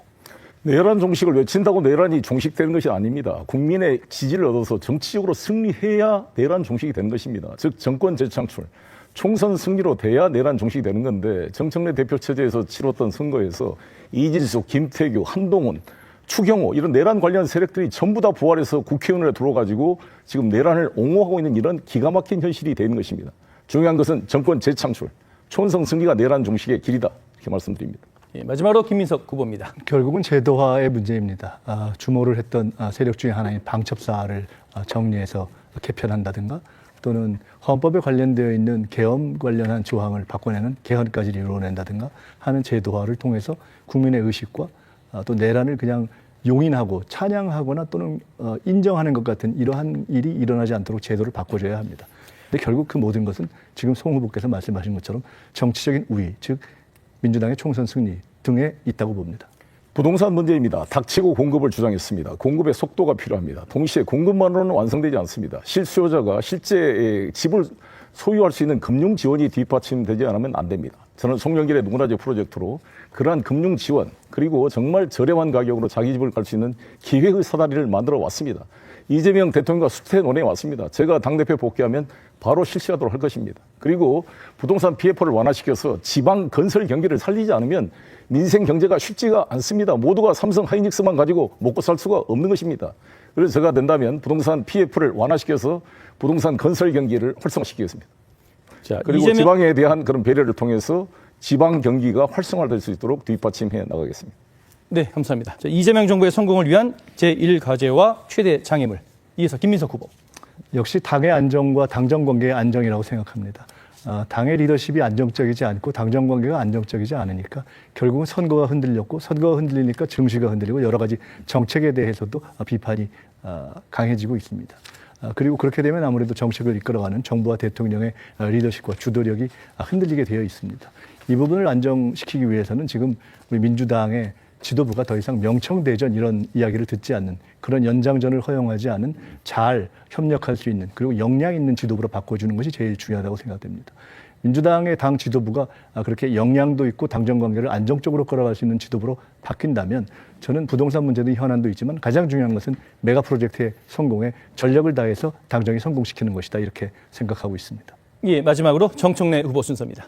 내란 종식을 외친다고 내란이 종식되는 것이 아닙니다. 국민의 지지를 얻어서 정치적으로 승리해야 내란 종식이 되는 것입니다. 즉 정권 재창출, 총선 승리로 돼야 내란 종식이 되는 건데 정청래 대표 체제에서 치렀던 선거에서 이진숙, 김태규, 한동훈, 추경호 이런 내란 관련 세력들이 전부 다 부활해서 국회의원에 들어가지고 지금 내란을 옹호하고 있는 이런 기가 막힌 현실이 되는 것입니다. 중요한 것은 정권 재창출, 총선 승리가 내란 종식의 길이다 이렇게 말씀드립니다. 예, 마지막으로 김민석 후보입니다. 결국은 제도화의 문제입니다. 주모를 했던 세력 중에 하나인 방첩사를 정리해서 개편한다든가 또는 헌법에 관련되어 있는 계엄 관련한 조항을 바꿔내는 개헌까지 이루어낸다든가 하는 제도화를 통해서 국민의 의식과 또 내란을 그냥 용인하고 찬양하거나 또는 인정하는 것 같은 이러한 일이 일어나지 않도록 제도를 바꿔줘야 합니다. 근데 결국 그 모든 것은 지금 송 후보께서 말씀하신 것처럼 정치적인 우위, 즉 민주당의 총선 승리 등에 있다고 봅니다. 부동산 문제입니다. 닥치고 공급을 주장했습니다. 공급의 속도가 필요합니다. 동시에 공급만으로는 완성되지 않습니다. 실수요자가 실제 집을 소유할 수 있는 금융 지원이 뒷받침되지 않으면 안 됩니다. 저는 송영길의 누구나집 프로젝트로 그러한 금융 지원 그리고 정말 저렴한 가격으로 자기 집을 갈 수 있는 기회의 사다리를 만들어 왔습니다. 이재명 대통령과 수태 논의해 왔습니다. 제가 당대표 복귀하면 바로 실시하도록 할 것입니다. 그리고 부동산 PF를 완화시켜서 지방 건설 경기를 살리지 않으면 민생 경제가 쉽지가 않습니다. 모두가 삼성 하이닉스만 가지고 먹고 살 수가 없는 것입니다. 그래서 제가 된다면 부동산 PF를 완화시켜서 부동산 건설 경기를 활성화시키겠습니다. 자, 그리고 지방에 대한 그런 배려를 통해서 지방 경기가 활성화될 수 있도록 뒷받침해 나가겠습니다. 네, 감사합니다. 자, 이재명 정부의 성공을 위한 제1과제와 최대 장애물. 이어서 김민석 후보. 역시 당의 안정과 당정 관계의 안정이라고 생각합니다. 당의 리더십이 안정적이지 않고 당정 관계가 안정적이지 않으니까 결국은 선거가 흔들렸고 선거가 흔들리니까 정치가 흔들리고 여러 가지 정책에 대해서도 비판이 강해지고 있습니다. 그리고 그렇게 되면 아무래도 정책을 이끌어가는 정부와 대통령의 리더십과 주도력이 흔들리게 되어 있습니다. 이 부분을 안정시키기 위해서는 지금 우리 민주당의 지도부가 더 이상 명청대전 이런 이야기를 듣지 않는 그런 연장전을 허용하지 않은 잘 협력할 수 있는 그리고 역량 있는 지도부로 바꿔주는 것이 제일 중요하다고 생각됩니다. 민주당의 당 지도부가 그렇게 역량도 있고 당정 관계를 안정적으로 걸어갈 수 있는 지도부로 바뀐다면 저는 부동산 문제도 현안도 있지만 가장 중요한 것은 메가 프로젝트의 성공에 전력을 다해서 당정이 성공시키는 것이다 이렇게 생각하고 있습니다. 예, 마지막으로 정청래 후보 순서입니다.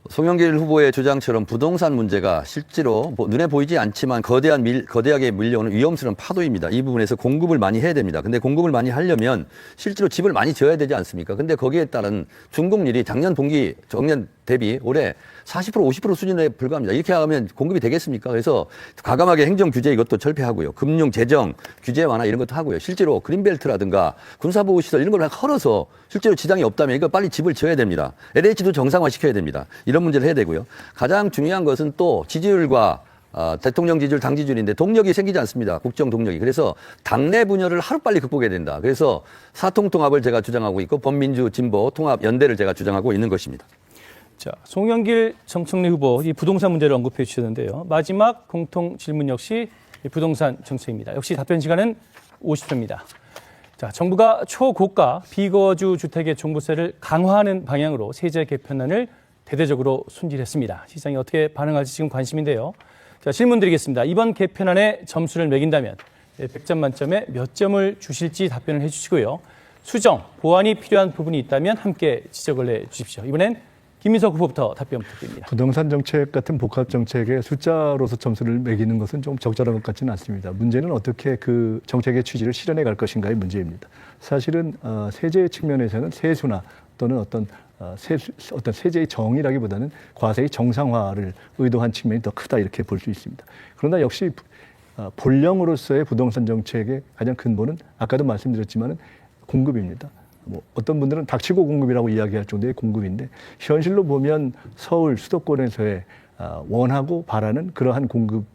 송영길 후보의 주장처럼 부동산 문제가 실제로 눈에 보이지 않지만 거대하게 밀려오는 위험스러운 파도입니다. 이 부분에서 공급을 많이 해야 됩니다. 근데 공급을 많이 하려면 실제로 집을 많이 지어야 되지 않습니까? 근데 거기에 따른 준공률이 작년 대비 올해 40% 50% 수준에 불과합니다. 이렇게 하면 공급이 되겠습니까? 그래서 과감하게 행정 규제 이것도 철폐하고요. 금융, 재정, 규제 완화 이런 것도 하고요. 실제로 그린벨트라든가 군사보호시설 이런 걸 헐어서 실제로 지장이 없다면 이거 빨리 집을 지어야 됩니다. LH도 정상화 시켜야 됩니다. 이런 문제를 해야 되고요. 가장 중요한 것은 또 지지율과 대통령 지지율, 당 지지율인데 동력이 생기지 않습니다. 국정 동력이. 그래서 당내 분열을 하루빨리 극복해야 된다. 그래서 사통통합을 제가 주장하고 있고 범민주 진보 통합 연대를 제가 주장하고 있는 것입니다. 자, 송영길, 정청래 후보 이 부동산 문제를 언급해 주셨는데요. 마지막 공통 질문 역시 부동산 정책입니다. 역시 답변 시간은 50초입니다. 자, 정부가 초고가 비거주 주택의 종부세를 강화하는 방향으로 세제 개편안을 대대적으로 손질했습니다. 시장이 어떻게 반응할지 지금 관심인데요. 자, 질문 드리겠습니다. 이번 개편안에 점수를 매긴다면 100점 만점에 몇 점을 주실지 답변을 해 주시고요. 수정, 보완이 필요한 부분이 있다면 함께 지적을 해 주십시오. 이번엔 김민석 후보부터 답변 부탁드립니다. 부동산 정책 같은 복합 정책에 숫자로서 점수를 매기는 것은 좀 적절한 것 같지는 않습니다. 문제는 어떻게 그 정책의 취지를 실현해 갈 것인가의 문제입니다. 사실은 세제 측면에서는 세수나 또는 어떤 세제의 정의라기보다는 과세의 정상화를 의도한 측면이 더 크다 이렇게 볼 수 있습니다. 그러나 역시 본령으로서의 부동산 정책의 가장 근본은 아까도 말씀드렸지만은 공급입니다. 어떤 분들은 닥치고 공급이라고 이야기할 정도의 공급인데 현실로 보면 서울 수도권에서의 원하고 바라는 그러한 공급을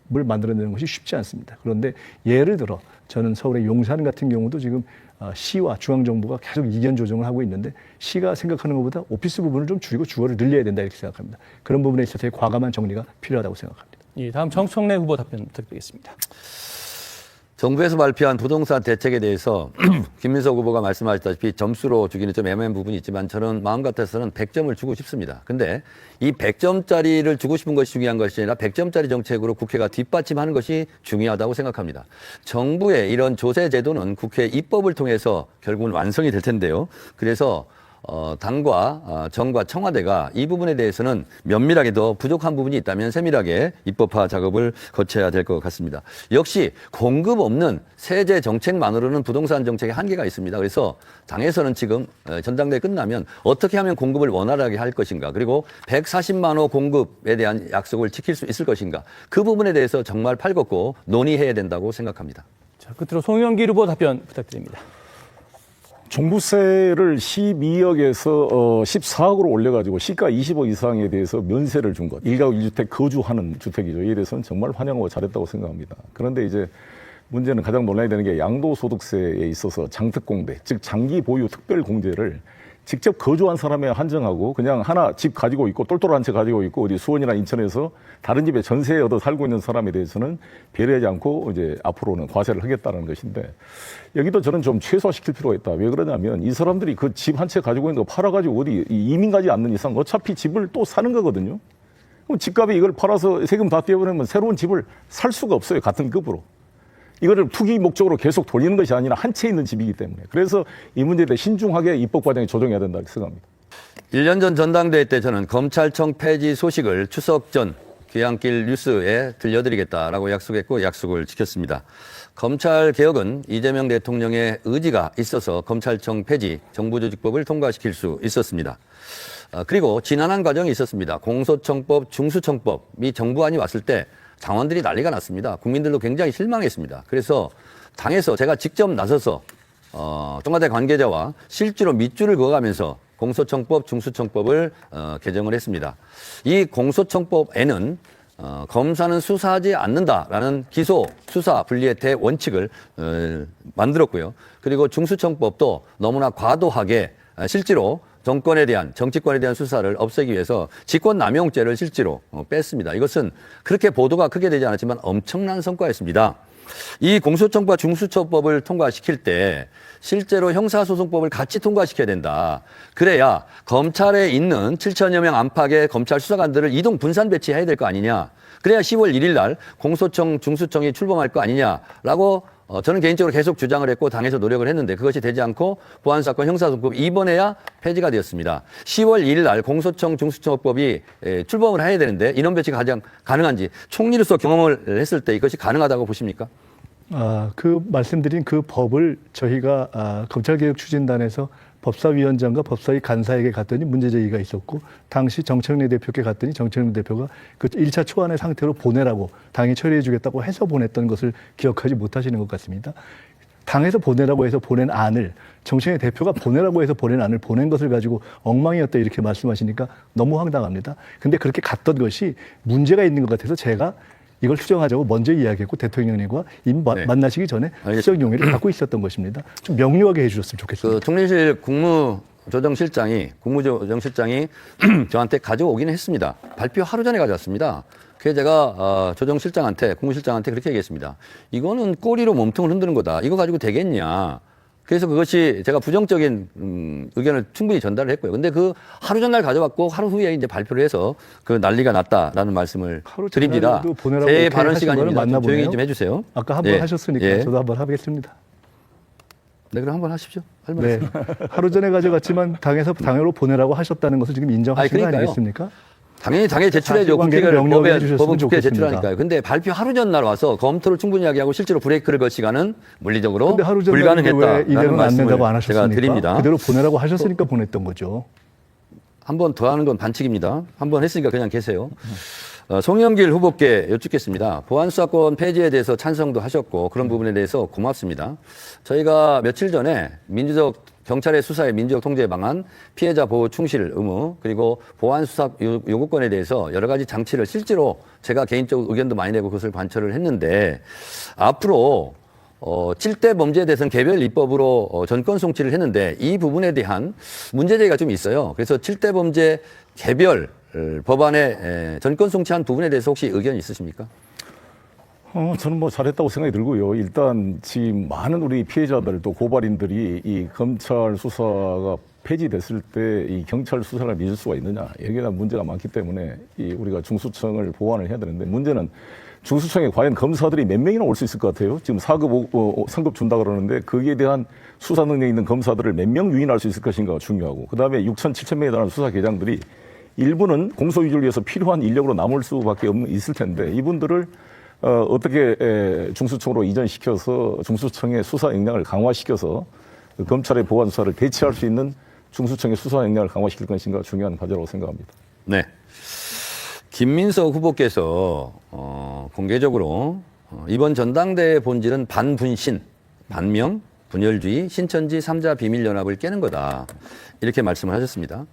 만들어내는 것이 쉽지 않습니다. 그런데 예를 들어 저는 서울의 용산 같은 경우도 지금 시와 중앙정부가 계속 이견 조정을 하고 있는데 시가 생각하는 것보다 오피스 부분을 좀 줄이고 주거를 늘려야 된다 이렇게 생각합니다. 그런 부분에 있어서의 과감한 정리가 필요하다고 생각합니다. 예, 다음 정청래 후보 답변 부탁드리겠습니다. 정부에서 발표한 부동산 대책에 대해서 김민석 후보가 말씀하셨다시피 점수로 주기는 좀 애매한 부분이 있지만 저는 마음 같아서는 100점을 주고 싶습니다. 근데 이 100점짜리를 주고 싶은 것이 중요한 것이 아니라 100점짜리 정책으로 국회가 뒷받침하는 것이 중요하다고 생각합니다. 정부의 이런 조세 제도는 국회 입법을 통해서 결국은 완성이 될 텐데요. 그래서 당과 정과 청와대가 이 부분에 대해서는 면밀하게 더 부족한 부분이 있다면 세밀하게 입법화 작업을 거쳐야 될 것 같습니다. 역시 공급 없는 세제 정책만으로는 부동산 정책에 한계가 있습니다. 그래서 당에서는 지금 전당대회 끝나면 어떻게 하면 공급을 원활하게 할 것인가 그리고 140만 호 공급에 대한 약속을 지킬 수 있을 것인가 그 부분에 대해서 정말 팔걷고 논의해야 된다고 생각합니다. 자, 끝으로 송영길 후보 답변 부탁드립니다. 종부세를 12억에서 14억으로 올려가지고 시가 20억 이상에 대해서 면세를 준 것. 1가구 1주택 거주하는 주택이죠. 이에 대해서는 정말 환영하고 잘했다고 생각합니다. 그런데 이제 문제는 가장 논란이 되는 게 양도소득세에 있어서 장특공대, 즉 장기 보유 특별공제를 직접 거주한 사람에 한정하고 그냥 하나 집 가지고 있고 똘똘한 채 가지고 있고 어디 수원이나 인천에서 다른 집에 전세에 얻어 살고 있는 사람에 대해서는 배려하지 않고 이제 앞으로는 과세를 하겠다는 것인데 여기도 저는 좀 최소화시킬 필요가 있다. 왜 그러냐면 이 사람들이 그 집 한 채 가지고 있는 거 팔아가지고 어디 이민 가지 않는 이상 어차피 집을 또 사는 거거든요. 그럼 집값에 이걸 팔아서 세금 다 떼어버리면 새로운 집을 살 수가 없어요. 같은 급으로. 이거를 투기 목적으로 계속 돌리는 것이 아니라 한 채 있는 집이기 때문에. 그래서 이 문제에 대해 신중하게 입법 과정에 조정해야 된다고 생각합니다. 1년 전 전당대회 때 저는 검찰청 폐지 소식을 추석 전 귀향길 뉴스에 들려드리겠다라고 약속했고 약속을 지켰습니다. 검찰 개혁은 이재명 대통령의 의지가 있어서 검찰청 폐지 정부조직법을 통과시킬 수 있었습니다. 그리고 지난한 과정이 있었습니다. 공소청법, 중수청법이 정부안이 왔을 때 당원들이 난리가 났습니다. 국민들도 굉장히 실망했습니다. 그래서 당에서 제가 직접 나서서 청와대 관계자와 실제로 밑줄을 그어가면서 공소청법, 중수청법을 개정을 했습니다. 이 공소청법에는 검사는 수사하지 않는다라는 기소, 수사, 분리의 대원칙을 만들었고요. 그리고 중수청법도 너무나 과도하게 실제로 정권에 대한, 정치권에 대한 수사를 없애기 위해서 직권남용죄를 실제로 뺐습니다. 이것은 그렇게 보도가 크게 되지 않았지만 엄청난 성과였습니다. 이 공소청법, 중수청법을 통과시킬 때 실제로 형사소송법을 같이 통과시켜야 된다. 그래야 검찰에 있는 7천여 명 안팎의 검찰 수사관들을 이동 분산 배치해야 될 거 아니냐. 그래야 10월 1일 날 공소청, 중수청이 출범할 거 아니냐라고 저는 개인적으로 계속 주장을 했고 당에서 노력을 했는데 그것이 되지 않고 보안사건 형사소송법 이번에야 폐지가 되었습니다. 10월 1일 날 공소청 중수청법이 출범을 해야 되는데 인원 배치가 가장 가능한지 총리로서 경험을 했을 때 이것이 가능하다고 보십니까? 그 말씀드린 그 법을 저희가 검찰개혁추진단에서 법사위원장과 법사위 간사에게 갔더니 문제제기가 있었고 당시 정청래 대표께 갔더니 정청래 대표가 그 1차 초안의 상태로 보내라고 당이 처리해 주겠다고 해서 보냈던 것을 기억하지 못하시는 것 같습니다. 당에서 보내라고 해서 보낸 안을 정청래 대표가 보내라고 해서 보낸 안을 보낸 것을 가지고 엉망이었다 이렇게 말씀하시니까 너무 황당합니다. 근데 그렇게 갔던 것이 문제가 있는 것 같아서 제가 이걸 수정하자고 먼저 이야기했고 대통령님과 이미 만나시기 전에 수정 용의를 갖고 있었던 것입니다. 좀 명료하게 해주셨으면 좋겠습니다. 그 총리실 국무조정실장이 저한테 가져오기는 했습니다. 발표 하루 전에 가져왔습니다. 그래서 제가 조정실장한테 국무실장한테 그렇게 얘기했습니다. 이거는 꼬리로 몸통을 흔드는 거다. 이거 가지고 되겠냐. 그래서 그것이 제가 부정적인 의견을 충분히 전달을 했고요. 근데 그 하루 전날 가져왔고 하루 후에 이제 발표를 해서 그 난리가 났다라는 말씀을 드립니다. 제 발언 시간입니다. 좀 조용히 좀 해주세요. 아까 한번 하셨으니까 저도 한번 하겠습니다. 네, 그럼 한번 하십시오. 네. 하루 전에 가져갔지만 당으로 보내라고 하셨다는 것을 지금 인정하시는 거 아니겠습니까? 당연히 당에 제출해줘. 법은 국회에 제출하니까요. 근데 발표 하루 전날 와서 검토를 충분히 하게 하고 실제로 브레이크를 걸 시간은 물리적으로 불가능했다라는 말씀을 제가 드립니다. 그대로 보내라고 하셨으니까 보냈던 거죠. 한 번 더 하는 건 반칙입니다. 한 번 했으니까 그냥 계세요. 송영길 후보께 여쭙겠습니다. 보안수사권 폐지에 대해서 찬성도 하셨고 그런 부분에 대해서 고맙습니다. 저희가 며칠 전에 경찰의 수사의 민주적 통제 방안, 피해자 보호 충실 의무, 그리고 보안수사 요구권에 대해서 여러 가지 장치를 실제로 제가 개인적 의견도 많이 내고 그것을 관철을 했는데 앞으로 7대 범죄에 대해서는 개별 입법으로 전권 송치를 했는데 이 부분에 대한 문제제기가 좀 있어요. 그래서 7대 범죄 개별 법안에 전권 송치한 부분에 대해서 혹시 의견이 있으십니까? 저는 뭐 잘했다고 생각이 들고요. 일단 지금 많은 우리 피해자들 또 고발인들이 이 검찰 수사가 폐지됐을 때 이 경찰 수사를 믿을 수가 있느냐. 여기에 대한 문제가 많기 때문에 우리가 중수청을 보완을 해야 되는데 문제는 중수청에 과연 검사들이 몇 명이나 올 수 있을 것 같아요? 지금 4급, 상급 준다 그러는데 거기에 대한 수사 능력이 있는 검사들을 몇 명 유인할 수 있을 것인가가 중요하고 그 다음에 6천, 7천 명에 달하는 수사계장들이 일부는 공소유지를 위해서 필요한 인력으로 남을 수밖에 있을 텐데 이분들을 어떻게 중수청으로 이전시켜서 중수청의 수사 역량을 강화시켜서 검찰의 보안 수사를 대체할 수 있는 중수청의 수사 역량을 강화시킬 것인가 중요한 과제라고 생각합니다. 네. 김민석 후보께서 공개적으로 이번 전당대회 본질은 반분신, 반명, 분열주의, 신천지 3자 비밀연합을 깨는 거다. 이렇게 말씀을 하셨습니다.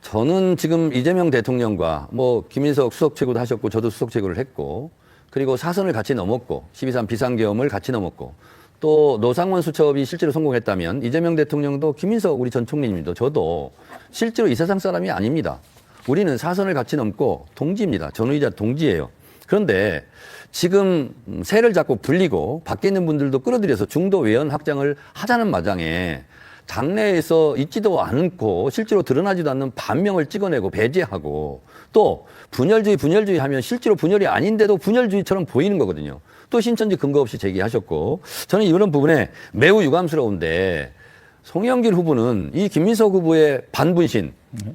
저는 지금 이재명 대통령과 뭐 김인석 수석최고도 하셨고 저도 수석최고를 했고 그리고 사선을 같이 넘었고 12.3 비상계엄을 같이 넘었고 또 노상원 수첩이 실제로 성공했다면 이재명 대통령도 김인석 우리 전 총리님도 저도 실제로 이 세상 사람이 아닙니다. 우리는 사선을 같이 넘고 동지입니다. 전후이자 동지예요. 그런데 지금 세를 자꾸 불리고 밖에 있는 분들도 끌어들여서 중도 외연 확장을 하자는 마당에 당내에서 있지도 않고 실제로 드러나지도 않는 반명을 찍어내고 배제하고 또 분열주의 하면 실제로 분열이 아닌데도 분열주의처럼 보이는 거거든요. 또 신천지 근거 없이 제기하셨고 저는 이런 부분에 매우 유감스러운데 송영길 후보는 이 김민석 후보의 반분신,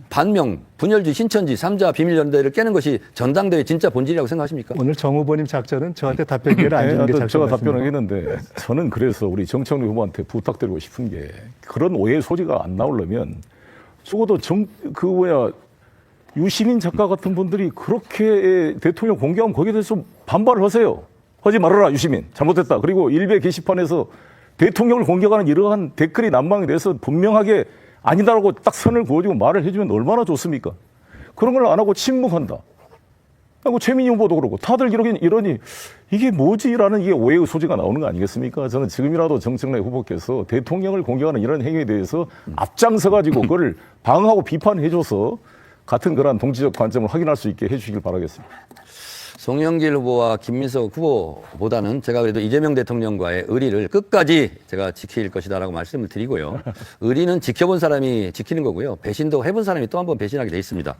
반명, 분열주의, 신천지, 3자 비밀연대를 깨는 것이 전당대회 진짜 본질이라고 생각하십니까? 오늘 정 후보님 작전은 저한테 답변 기회를 안 주는 게 작전 제가 같습니다. 답변하겠는데 저는 그래서 우리 정청래 후보한테 부탁드리고 싶은 게 그런 오해 소지가 안 나오려면 적어도 유시민 작가 같은 분들이 그렇게 대통령 공개하면 거기에 대해서 반발을 하세요. 하지 말아라 유시민 잘못했다. 그리고 일베 게시판에서 대통령을 공격하는 이러한 댓글이 난방이 돼서 분명하게 아니다라고 딱 선을 그어주고 말을 해주면 얼마나 좋습니까? 그런 걸 안 하고 침묵한다. 그리고 최민희 후보도 그러고 다들 이러니 이게 뭐지라는 이게 오해의 소지가 나오는 거 아니겠습니까? 저는 지금이라도 정청래 후보께서 대통령을 공격하는 이런 행위에 대해서 앞장서가지고 그걸 방어하고 비판해줘서 같은 그러한 동지적 관점을 확인할 수 있게 해주시길 바라겠습니다. 송영길 후보와 김민석 후보보다는 제가 그래도 이재명 대통령과의 의리를 끝까지 제가 지킬 것이다라고 말씀을 드리고요. 의리는 지켜본 사람이 지키는 거고요. 배신도 해본 사람이 또 한 번 배신하게 돼 있습니다.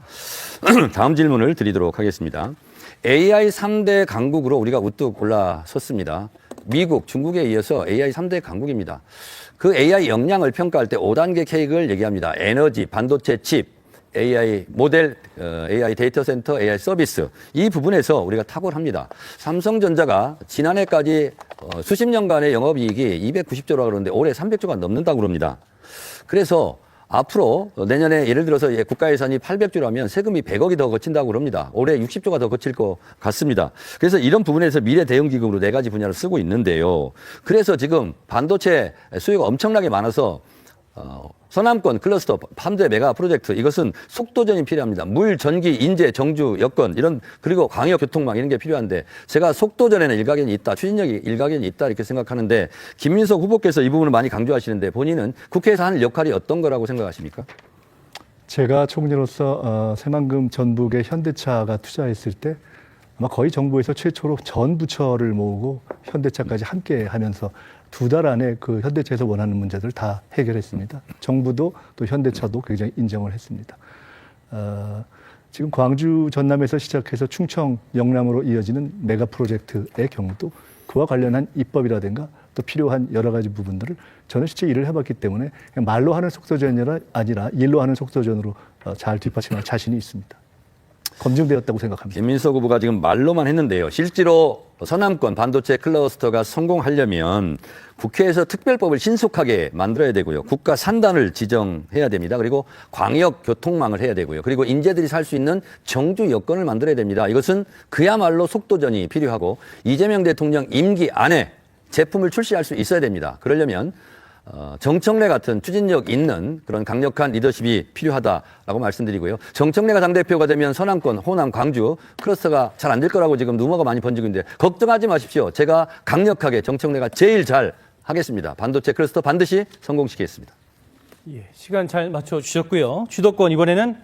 다음 질문을 드리도록 하겠습니다. AI 3대 강국으로 우리가 우뚝 올라섰습니다. 미국, 중국에 이어서 AI 3대 강국입니다. 그 AI 역량을 평가할 때 5단계 케이크를 얘기합니다. 에너지, 반도체 칩, AI 모델, AI 데이터 센터, AI 서비스 이 부분에서 우리가 탁월합니다. 삼성전자가 지난해까지 수십 년간의 영업이익이 290조라고 그러는데 올해 300조가 넘는다고 그럽니다. 그래서 앞으로 내년에 예를 들어서 국가 예산이 800조라면 세금이 100억이 더 거친다고 그럽니다. 올해 60조가 더 거칠 것 같습니다. 그래서 이런 부분에서 미래 대응 기금으로 4가지 분야를 쓰고 있는데요. 그래서 지금 반도체 수요가 엄청나게 많아서 서남권 클러스터 3대 메가 프로젝트 이것은 속도전이 필요합니다. 물, 전기, 인재, 정주, 여건 이런 그리고 광역 교통망 이런 게 필요한데 제가 속도전에는 일가견이 있다. 추진력이 일가견이 있다 이렇게 생각하는데 김민석 후보께서 이 부분을 많이 강조하시는데 본인은 국회에서 하는 역할이 어떤 거라고 생각하십니까? 제가 총리로서 새만금 전북의 현대차가 투자했을 때 아마 거의 정부에서 최초로 전 부처를 모으고 현대차까지 함께 하면서 2달 안에 그 현대차에서 원하는 문제들을 다 해결했습니다. 정부도 또 현대차도 굉장히 인정을 했습니다. 지금 광주 전남에서 시작해서 충청 영남으로 이어지는 메가 프로젝트의 경우도 그와 관련한 입법이라든가 또 필요한 여러 가지 부분들을 저는 실제 일을 해봤기 때문에 그냥 말로 하는 속도전이 아니라 일로 하는 속도전으로 잘 뒷받침할 자신이 있습니다. 검증되었다고 생각합니다. 김민석 후보가 지금 말로만 했는데요. 실제로 서남권 반도체 클러스터가 성공하려면 국회에서 특별법을 신속하게 만들어야 되고요. 국가 산단을 지정해야 됩니다. 그리고 광역 교통망을 해야 되고요. 그리고 인재들이 살 수 있는 정주 여건을 만들어야 됩니다. 이것은 그야말로 속도전이 필요하고 이재명 대통령 임기 안에 제품을 출시할 수 있어야 됩니다. 그러려면 정청래 같은 추진력 있는 그런 강력한 리더십이 필요하다라고 말씀드리고요. 정청래가 당대표가 되면 서남권, 호남, 광주 클러스터가 잘 안 될 거라고 지금 루머가 많이 번지고 있는데 걱정하지 마십시오. 제가 강력하게 정청래가 제일 잘 하겠습니다. 반도체 클러스터 반드시 성공시키겠습니다. 예, 시간 잘 맞춰주셨고요. 주도권 이번에는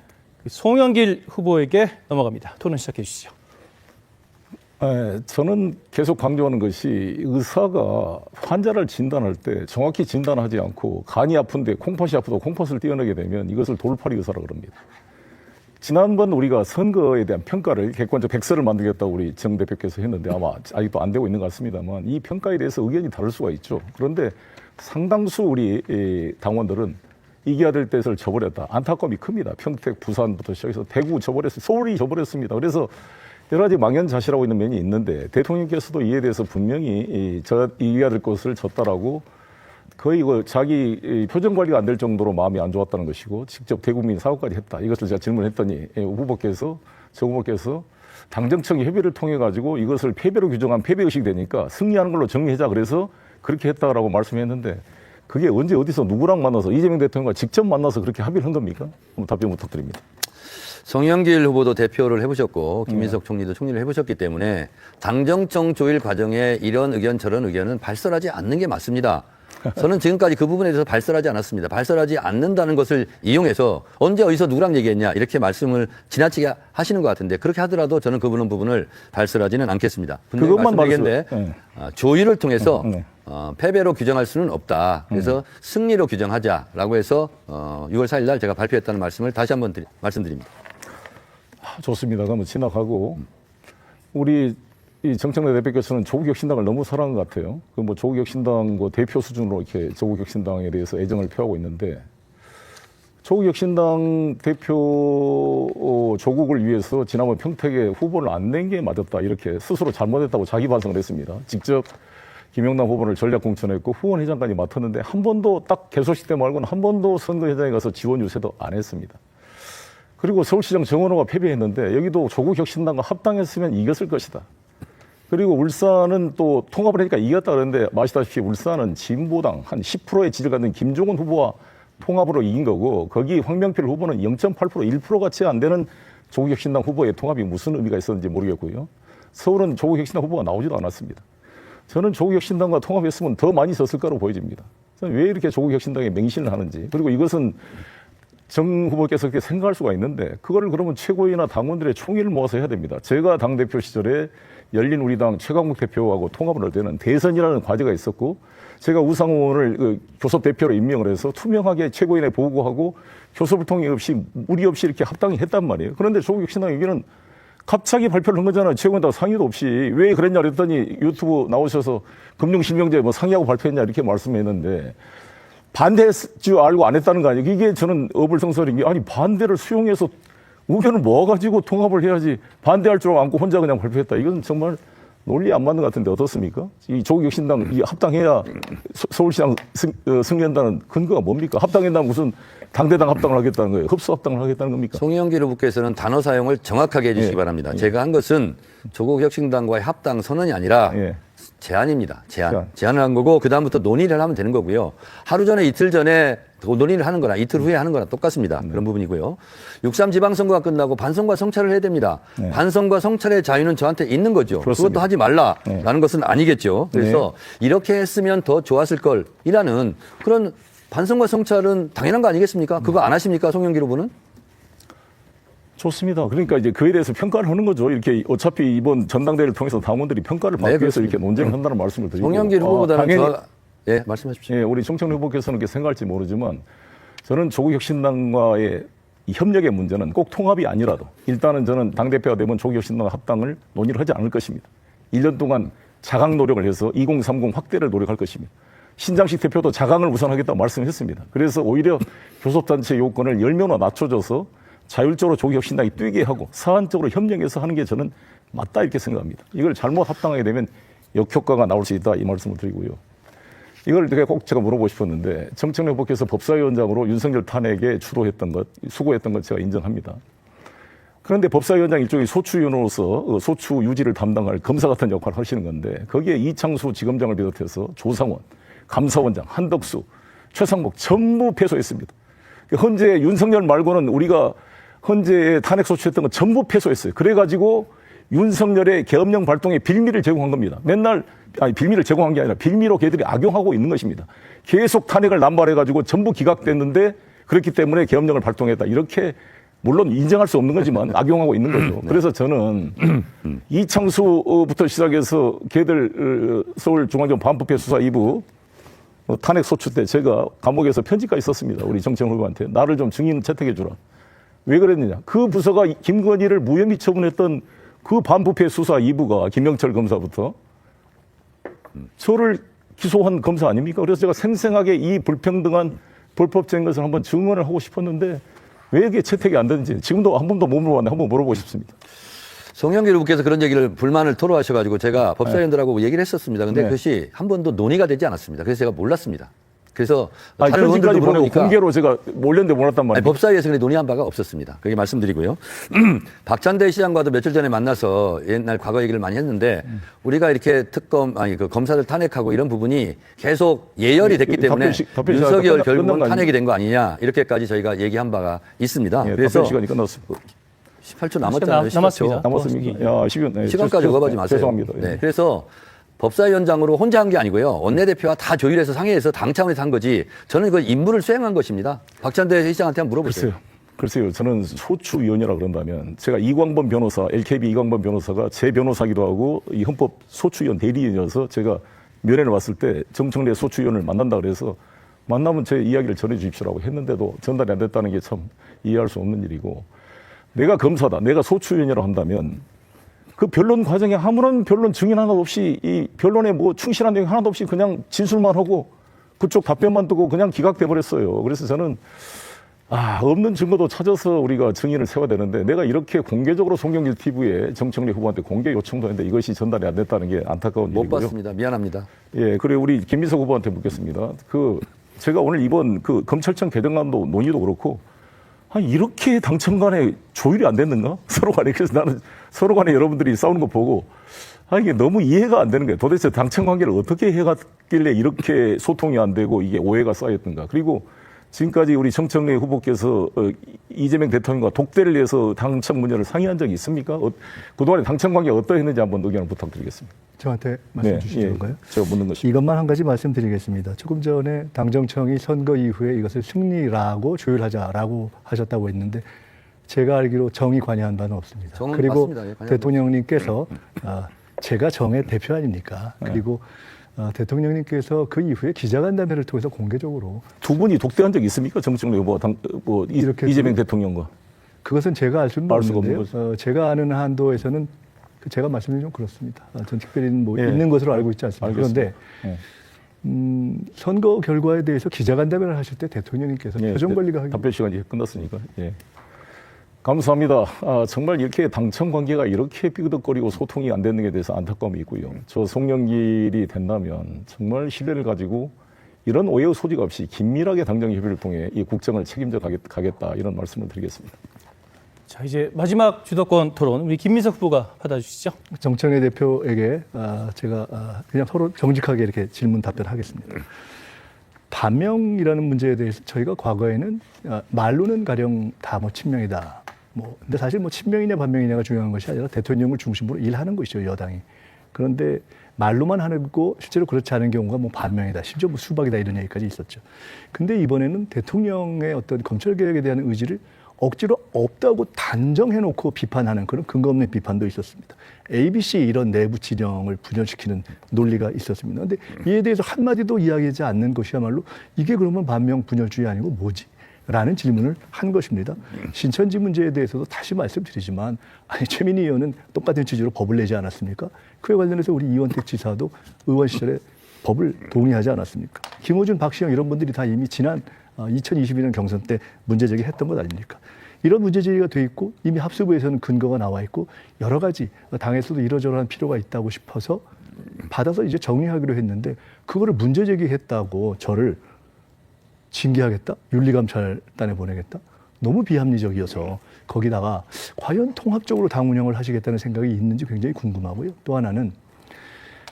송영길 후보에게 넘어갑니다. 토론 시작해 주시죠. 저는 계속 강조하는 것이 의사가 환자를 진단할 때 정확히 진단하지 않고 간이 아픈데 콩팥이 아프다고 콩팥을 떼어내게 되면 이것을 돌팔이 의사라고 합니다. 지난번 우리가 선거에 대한 평가를 객관적 백서를 만들겠다고 우리 정 대표께서 했는데 아마 아직도 안 되고 있는 것 같습니다만 이 평가에 대해서 의견이 다를 수가 있죠. 그런데 상당수 우리 당원들은 이겨야 될 때를 져버렸다. 안타까움이 큽니다. 평택, 부산부터 시작해서 대구 져버렸어요. 서울이 져버렸습니다. 그래서 여러 가지 망연자실하고 있는 면이 있는데 대통령께서도 이에 대해서 분명히 이겨야 될 것을 졌다라고 거의 자기 표정 관리가 안 될 정도로 마음이 안 좋았다는 것이고 직접 대국민 사과까지 했다. 이것을 제가 질문했더니 정 후보께서 당정청 협의를 통해 가지고 이것을 패배로 규정한 패배의식이 되니까 승리하는 걸로 정리하자 그래서 그렇게 했다라고 말씀했는데 그게 언제 어디서 누구랑 만나서 이재명 대통령과 직접 만나서 그렇게 합의를 한 겁니까? 한번 답변 부탁드립니다. 송영길 후보도 대표를 해보셨고 김민석 총리도 총리를 해보셨기 때문에 당정청 조율 과정에 이런 의견 저런 의견은 발설하지 않는 게 맞습니다. 저는 지금까지 그 부분에 대해서 발설하지 않았습니다. 발설하지 않는다는 것을 이용해서 언제 어디서 누구랑 얘기했냐 이렇게 말씀을 지나치게 하시는 것 같은데 그렇게 하더라도 저는 그 부분을 발설하지는 않겠습니다. 그것만 말씀드리겠는데 조율을 통해서 네. 패배로 규정할 수는 없다. 그래서 승리로 규정하자라고 해서 6월 4일 날 제가 발표했다는 말씀을 다시 한번 말씀드립니다. 좋습니다. 그러면 지나가고 우리 이 정청래 대표께서는 조국혁신당을 너무 사랑한 것 같아요. 그 뭐 조국혁신당 대표 수준으로 이렇게 조국혁신당에 대해서 애정을 표하고 있는데 조국혁신당 대표 조국을 위해서 지난번 평택에 후보를 안 낸 게 맞았다 이렇게 스스로 잘못했다고 자기 반성을 했습니다. 직접 김영남 후보를 전략 공천했고 후원회장까지 맡았는데 한 번도 딱 개소식 때 말고는 한 번도 선거회장에 가서 지원 유세도 안 했습니다. 그리고 서울시장 정원호가 패배했는데 여기도 조국혁신당과 합당했으면 이겼을 것이다. 그리고 울산은 또 통합을 하니까 이겼다 그러는데 아시다시피 울산은 진보당 한 10%의 지지를 갖는 김종원 후보와 통합으로 이긴 거고 거기 황명필 후보는 0.8% 1%가 채 안 되는 조국혁신당 후보의 통합이 무슨 의미가 있었는지 모르겠고요. 서울은 조국혁신당 후보가 나오지도 않았습니다. 저는 조국혁신당과 통합했으면 더 많이 졌을 거라고 보여집니다. 왜 이렇게 조국혁신당에 맹신을 하는지 그리고 이것은 정 후보께서 그렇게 생각할 수가 있는데 그거를 그러면 최고위나 당원들의 총의를 모아서 해야 됩니다. 제가 당대표 시절에 열린우리당 최강욱 대표하고 통합을 할 때는 대선이라는 과제가 있었고 제가 우상호를 그 교섭 대표로 임명을 해서 투명하게 최고위에 보고하고 교섭을 통해 없이 무리 없이 이렇게 합당이 했단 말이에요. 그런데 조국혁신당 얘기는 갑자기 발표를 한 거잖아요. 최고위에다 상의도 없이 왜 그랬냐 그랬더니 유튜브 나오셔서 금융실명제 뭐 상의하고 발표했냐 이렇게 말씀했는데 반대할 줄 알고 안 했다는 거 아니에요. 이게 저는 어불성설인 게 아니 반대를 수용해서 의견을 모아가지고 통합을 해야지 반대할 줄 알고 혼자 그냥 발표했다. 이건 정말 논리 안 맞는 것 같은데 어떻습니까? 이 조국혁신당 이 합당해야 서울시장 승리한다는 근거가 뭡니까? 합당한다면 무슨 당대당 합당을 하겠다는 거예요? 흡수 합당을 하겠다는 겁니까? 송영길 후보께서는 단어 사용을 정확하게 해주시기 바랍니다. 제가 한 것은 조국혁신당과의 합당 선언이 아니라 제안입니다. 제안을 한 거고 그다음부터 논의를 하면 되는 거고요. 하루 전에 이틀 전에 논의를 하는 거나 이틀 후에 하는 거나 똑같습니다. 그런 부분이고요. 6.3 지방선거가 끝나고 반성과 성찰을 해야 됩니다. 반성과 성찰의 자유는 저한테 있는 거죠. 그렇습니다. 그것도 하지 말라라는 것은 아니겠죠. 그래서 이렇게 했으면 더 좋았을 걸이라는 그런 반성과 성찰은 당연한 거 아니겠습니까? 그거 안 하십니까? 송영길 후보는? 좋습니다. 그러니까 이제 그에 대해서 평가를 하는 거죠. 이렇게 어차피 이번 전당대회를 통해서 당원들이 평가를 받기 위해서 이렇게 논쟁을 한다는 말씀을 드리고. 송영길 후보보다는 예, 말씀하십시오. 예, 우리 정청래 후보께서는 그렇게 생각할지 모르지만 저는 조국혁신당과의 이 협력의 문제는 꼭 통합이 아니라도 일단은 저는 당대표가 되면 조국혁신당 합당을 논의를 하지 않을 것입니다. 1년 동안 자강 노력을 해서 2030 확대를 노력할 것입니다. 신장식 대표도 자강을 우선하겠다고 말씀했습니다. 그래서 오히려 교섭단체 요건을 10명으로 낮춰줘서 자율적으로 조국혁신당이 뛰게 하고 사안적으로 협력해서 하는 게 저는 맞다 이렇게 생각합니다. 이걸 잘못 합당하게 되면 역효과가 나올 수 있다 이 말씀을 드리고요. 이걸 꼭 제가 물어보고 싶었는데 정청래 후보께서 법사위원장으로 윤석열 탄핵에 주도했던 것, 수고했던 것 제가 인정합니다. 그런데 법사위원장 일종의 소추위원으로서 소추 유지를 담당할 검사 같은 역할을 하시는 건데 거기에 이창수 지검장을 비롯해서 조상원, 감사원장, 한덕수, 최상목 전부 패소했습니다. 현재 윤석열 말고는 우리가 헌재에 탄핵 소추했던 거 전부 패소했어요. 그래가지고 윤석열의 계엄령 발동에 빌미를 제공한 겁니다. 맨날 아니 빌미를 제공한 게 아니라 빌미로 걔들이 악용하고 있는 것입니다. 계속 탄핵을 남발해가지고 전부 기각됐는데 그렇기 때문에 계엄령을 발동했다. 이렇게 물론 인정할 수 없는 거지만 악용하고 있는 거죠. 그래서 저는 이창수부터 시작해서 걔들 서울중앙지검 반부패 수사 2부 탄핵 소추 때 제가 감옥에서 편지까지 썼습니다. 우리 정청래 후보한테 나를 좀 증인 채택해 주라. 왜 그랬느냐. 그 부서가 김건희를 무혐의 처분했던 그 반부패 수사 2부가 김영철 검사부터 저를 기소한 검사 아닙니까? 그래서 제가 생생하게 이 불평등한 불법적인 것을 한번 증언을 하고 싶었는데 왜 이게 채택이 안 되는지 지금도 한 번도 못 물어봤는데 한번 물어보고 싶습니다. 송영길 후보께서 그런 얘기를 불만을 토로하셔가지고 제가 법사위원들하고 얘기를 했었습니다. 근데 그것이 한 번도 논의가 되지 않았습니다. 그래서 제가 몰랐습니다. 그래서 아니, 다른 편지까지 의원들도 보내고 물어보니까 공개로 제가 몰렸는데 몰랐단 아니, 말이에요. 법사위에서 그냥 논의한 바가 없었습니다. 그게 말씀드리고요. 박찬대 시장과도 며칠 전에 만나서 옛날 과거 얘기를 많이 했는데 우리가 이렇게 그 검사들 탄핵하고 이런 부분이 계속 예열이 됐기 때문에 답변 시간이 윤석열 끝난 결국은 거 탄핵이 된 거 아니냐 이렇게까지 저희가 얘기한 바가 있습니다. 예, 그래서 답변 시간이 끝났습니다. 18초 남았잖아요. 남았습니다. 18초. 남았습니까? 야, 10분. 네, 시간까지 오버하지 마세요. 죄송합니다. 네, 그래서 법사위원장으로 혼자 한 게 아니고요. 원내대표와 다 조율해서 상의해서 당 차원에서 한 거지. 저는 그 임무를 수행한 것입니다. 박찬대 시장한테 한번 물어보세요. 글쎄요. 저는 소추위원이라 그런다면 제가 이광범 변호사, LKB 이광범 변호사가 제 변호사기도 하고 이 헌법 소추위원 대리인이어서 제가 면회를 왔을 때 정청래 소추위원을 만난다 그래서 만나면 제 이야기를 전해 주십시오라고 했는데도 전달이 안 됐다는 게 참 이해할 수 없는 일이고, 내가 검사다, 내가 소추위원이라고 한다면 그 변론 과정에 아무런 변론 증인 하나도 없이 이 변론에 뭐 충실한 내용 하나도 없이 그냥 진술만 하고 그쪽 답변만 두고 그냥 기각돼 버렸어요. 그래서 저는 없는 증거도 찾아서 우리가 증인을 세워야 되는데 내가 이렇게 공개적으로 송영길 TV에 정청래 후보한테 공개 요청도 했는데 이것이 전달이 안 됐다는 게 안타까운 못 일이고요. 봤습니다. 미안합니다. 예, 그리고 우리 김민석 후보한테 묻겠습니다. 제가 오늘 이번 검찰청 개정안도 논의도 그렇고 이렇게 당청 간에 조율이 안 됐는가? 서로 간에. 그래서 나는 서로 간에 여러분들이 싸우는 거 보고 이게 너무 이해가 안 되는 거예요. 도대체 당청 관계를 어떻게 해갔길래 이렇게 소통이 안 되고 이게 오해가 쌓였던가. 그리고 지금까지 우리 정청래 후보께서 이재명 대통령과 독대를 위해서 당청 문제를 상의한 적이 있습니까? 그동안에 당청 관계가 어떠했는지 한번 의견을 부탁드리겠습니다. 저한테 말씀 주시는 건가요? 제가 묻는 것입니다. 이것만 한 가지 말씀드리겠습니다. 조금 전에 당정청이 선거 이후에 이것을 승리라고 조율하자라고 하셨다고 했는데 제가 알기로 정이 관여한 바는 없습니다. 그리고 맞습니다. 예, 대통령님께서 제가 정의 대표 아닙니까? 그리고 대통령님께서 그 이후에 기자간담회를 통해서 공개적으로 두 분이 독대한 적이 있습니까? 정청래 후보와 이렇게 이재명 대통령과. 그것은 제가 알 수는 알 수가 없는 없는데요. 제가 아는 한도에서는 제가 말씀드리면 좀 그렇습니다. 전 특별히 예. 있는 것으로 알고 있지 않습니다. 알겠습니다. 그런데 선거 결과에 대해서 기자간담회를 하실 때 대통령님께서 표정 관리가 답변 시간이 끝났으니까. 예. 감사합니다. 정말 이렇게 당청 관계가 이렇게 삐그덕거리고 소통이 안 되는 게 대해서 안타까움이 있고요. 저 송영길이 된다면 정말 신뢰를 가지고 이런 오해의 소지가 없이 긴밀하게 당정 협의를 통해 이 국정을 책임져 가겠다 이런 말씀을 드리겠습니다. 자, 이제 마지막 주도권 토론 우리 김민석 후보가 받아주시죠. 정청래 대표에게 제가 그냥 서로 정직하게 이렇게 질문 답변하겠습니다. 반명이라는 문제에 대해서 저희가 과거에는 말로는 가령 다 친명이다. 근데 사실 친명이냐 반명이냐가 중요한 것이 아니라 대통령을 중심으로 일하는 것이죠, 여당이. 그런데 말로만 하고 실제로 그렇지 않은 경우가 반명이다. 심지어 수박이다 이런 얘기까지 있었죠. 근데 이번에는 대통령의 어떤 검찰 개혁에 대한 의지를 억지로 없다고 단정해놓고 비판하는 그런 근거 없는 비판도 있었습니다. ABC 이런 내부 진영을 분열시키는 논리가 있었습니다. 그런데 이에 대해서 한마디도 이야기하지 않는 것이야말로 이게 그러면 반명 분열주의 아니고 뭐지? 라는 질문을 한 것입니다. 신천지 문제에 대해서도 다시 말씀드리지만 최민희 의원은 똑같은 취지로 법을 내지 않았습니까? 그에 관련해서 우리 이원택 지사도 의원 시절에 법을 동의하지 않았습니까? 김호준, 박시영 이런 분들이 다 이미 지난 2022년 경선 때 문제제기 했던 것 아닙니까? 이런 문제제기가 돼 있고 이미 합수부에서는 근거가 나와 있고 여러 가지 당에서도 이러저러한 필요가 있다고 싶어서 받아서 이제 정리하기로 했는데 그거를 문제제기했다고 저를 징계하겠다? 윤리감찰단에 보내겠다? 너무 비합리적이어서 거기다가 과연 통합적으로 당 운영을 하시겠다는 생각이 있는지 굉장히 궁금하고요. 또 하나는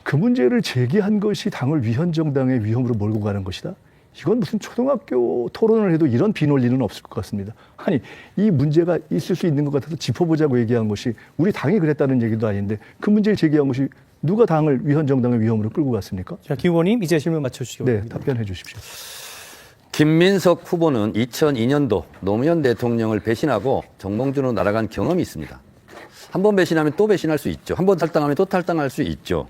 그 문제를 제기한 것이 당을 위헌정당의 위험으로 몰고 가는 것이다. 이건 무슨 초등학교 토론을 해도 이런 비논리는 없을 것 같습니다. 아니, 이 문제가 있을 수 있는 것 같아서 짚어보자고 얘기한 것이 우리 당이 그랬다는 얘기도 아닌데 그 문제를 제기한 것이 누가 당을 위헌정당의 위험으로 끌고 갔습니까? 자, 김 후보님 이제 질문 맞춰주시기 네, 바랍니다. 답변해 주십시오. 김민석 후보는 2002년도 노무현 대통령을 배신하고 정몽준으로 날아간 경험이 있습니다. 한 번 배신하면 또 배신할 수 있죠. 한 번 탈당하면 또 탈당할 수 있죠.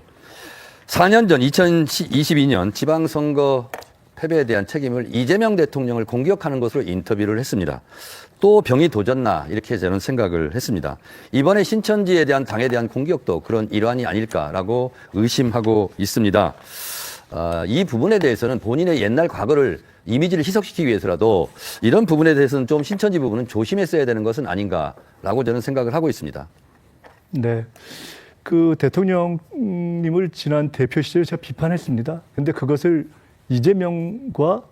4년 전 2022년 지방선거 패배에 대한 책임을 이재명 대통령을 공격하는 것으로 인터뷰를 했습니다. 또 병이 도졌나 이렇게 저는 생각을 했습니다. 이번에 신천지에 대한 당에 대한 공격도 그런 일환이 아닐까라고 의심하고 있습니다. 이 부분에 대해서는 본인의 옛날 과거를 이미지를 희석시키기 위해서라도 이런 부분에 대해서는 좀 신천지 부분은 조심했어야 되는 것은 아닌가라고 저는 생각을 하고 있습니다. 네. 그 대통령님을 지난 대표 시절에 제가 비판했습니다. 근데 그것을 이재명과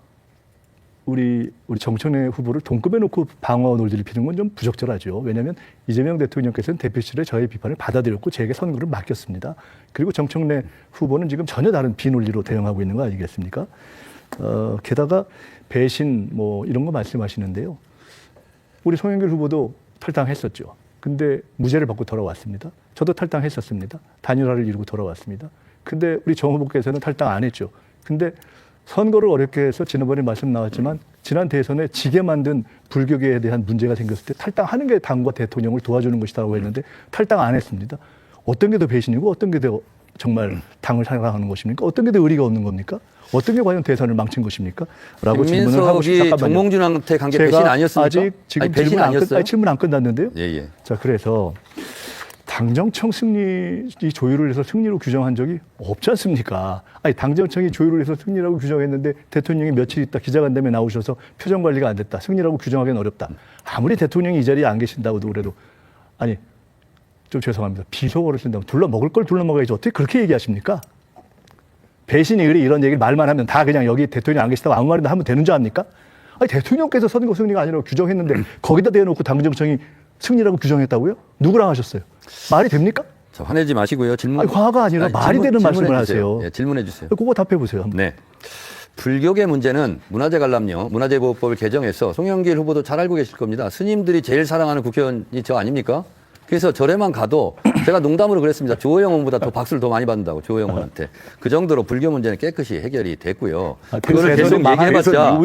우리 정청래 후보를 동급에 놓고 방어 논리를 피는 건 좀 부적절하죠. 왜냐하면 이재명 대통령께서는 대표실에 저의 비판을 받아들였고 제게 선거를 맡겼습니다. 그리고 정청래 후보는 지금 전혀 다른 비논리로 대응하고 있는 거 아니겠습니까? 게다가 배신 뭐 이런 거 말씀하시는데요. 우리 송영길 후보도 탈당했었죠. 근데 무죄를 받고 돌아왔습니다. 저도 탈당했었습니다. 단일화를 이루고 돌아왔습니다. 근데 우리 정 후보께서는 탈당 안 했죠. 근데 선거를 어렵게 해서 지난번에 말씀 나왔지만 지난 대선에 지게 만든 불교계에 대한 문제가 생겼을 때 탈당하는 게 당과 대통령을 도와주는 것이라고 했는데 탈당 안 했습니다. 어떤 게 더 배신이고 어떤 게 더 정말 당을 사랑하는 것입니까? 어떤 게 더 의리가 없는 겁니까? 어떤 게 과연 대선을 망친 것입니까? 라고 질문을 하고 싶습니다. 정몽준한테 간 게 배신 아니었습니까? 아직 지금 아니, 배신 아니었어요? 질문 안 끝났는데요. 예. 자, 그래서 당정청 승리 조율을 해서 승리로 규정한 적이 없지 않습니까? 아니, 당정청이 조율을 해서 승리라고 규정했는데 대통령이 며칠 있다 기자간담회 나오셔서 표정 관리가 안 됐다. 승리라고 규정하기는 어렵다. 아무리 대통령이 이 자리에 안 계신다고도 그래도 아니 좀 죄송합니다. 비속어를 쓴다면 둘러먹을 걸 둘러먹어야지 어떻게 그렇게 얘기하십니까? 배신이 그래 이런 얘기를 말만 하면 다 그냥 여기 대통령 안 계시다고 아무 말이나 하면 되는 줄 압니까? 아니, 대통령께서 선거 승리가 아니라고 규정했는데 거기다 대놓고 당정청이 승리라고 규정했다고요? 누구랑 하셨어요? 말이 됩니까? 자, 화내지 마시고요. 질문. 아니, 화가 아니라 말이 되는 말씀을 하세요. 예, 질문해 주세요. 그거 답해 보세요. 네. 불교계 문제는 문화재 관람료, 문화재보호법을 개정해서 송영길 후보도 잘 알고 계실 겁니다. 스님들이 제일 사랑하는 국회의원이 저 아닙니까? 그래서 절에만 가도 제가 농담으로 그랬습니다. 조호영 의원보다 더 박수를 더 많이 받는다고 조호영 의원한테. 그 정도로 불교 문제는 깨끗이 해결이 됐고요. 그거를 계속 얘기해봤자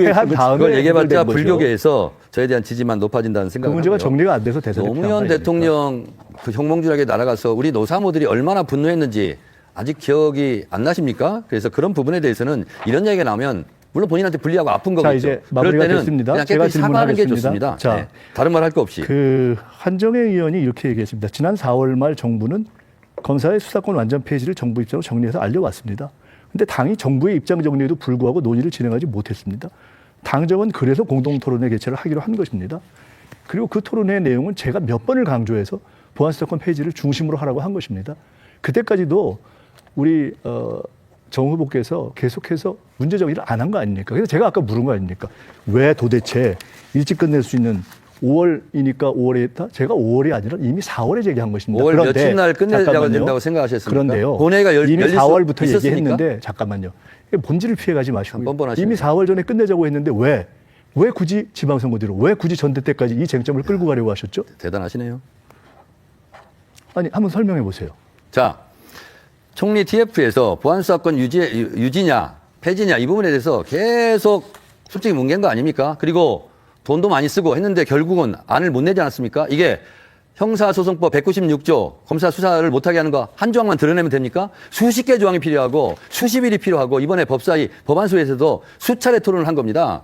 그걸 얘기해봤자 불교계에서 저에 대한 지지만 높아진다는 그 생각을 문제가 하고요. 정리가 안 돼서 대선에 노무현 대통령 그 형몽준에게 날아가서 우리 노사모들이 얼마나 분노했는지 아직 기억이 안 나십니까? 그래서 그런 부분에 대해서는 이런 얘기가 나오면 물론 본인한테 불리하고 아픈 거겠죠. 이제 그럴 마무리가 때는 됐습니다. 그냥 제가 깨끗이 사과하는 게 질문하겠습니다. 좋습니다. 자, 네. 다른 말 할 거 없이. 그 한정혜 의원이 이렇게 얘기했습니다. 지난 4월 말 정부는 검사의 수사권 완전 폐지를 정부 입장으로 정리해서 알려왔습니다. 근데 당이 정부의 입장 정리에도 불구하고 논의를 진행하지 못했습니다. 당정은 그래서 공동토론회 개최를 하기로 한 것입니다. 그리고 그 토론회 내용은 제가 몇 번을 강조해서 보안수사권 폐지를 중심으로 하라고 한 것입니다. 그때까지도 우리 정 후보께서 계속해서 문제 정리를 안 한 거 아닙니까? 그래서 제가 아까 물은 거 아닙니까? 왜 도대체 일찍 끝낼 수 있는 5월이니까 5월에 했다? 제가 5월이 아니라 이미 4월에 제기한 것입니다. 5월 며칠 날 끝내려고 된다고 생각하셨습니까? 그런데요. 본회의가 이미 열릴 4월부터 수 있었습니까? 얘기했는데 잠깐만요. 본질을 피해가지 마시고 뻔뻔하시네. 이미 4월 전에 끝내자고 했는데 왜 굳이 지방선거 뒤로 왜 굳이 전대 때까지 이 쟁점을 끌고 가려고 하셨죠? 대단하시네요. 아니 한번 설명해 보세요. 자, 총리 TF에서 보안수사권 유지냐 폐지냐 이 부분에 대해서 계속 솔직히 뭉갠 거 아닙니까? 그리고 돈도 많이 쓰고 했는데 결국은 안을 못 내지 않았습니까? 이게 형사소송법 196조 검사 수사를 못하게 하는 거 한 조항만 드러내면 됩니까? 수십 개 조항이 필요하고 수십 일이 필요하고 이번에 법사위 법안소에서도 수차례 토론을 한 겁니다.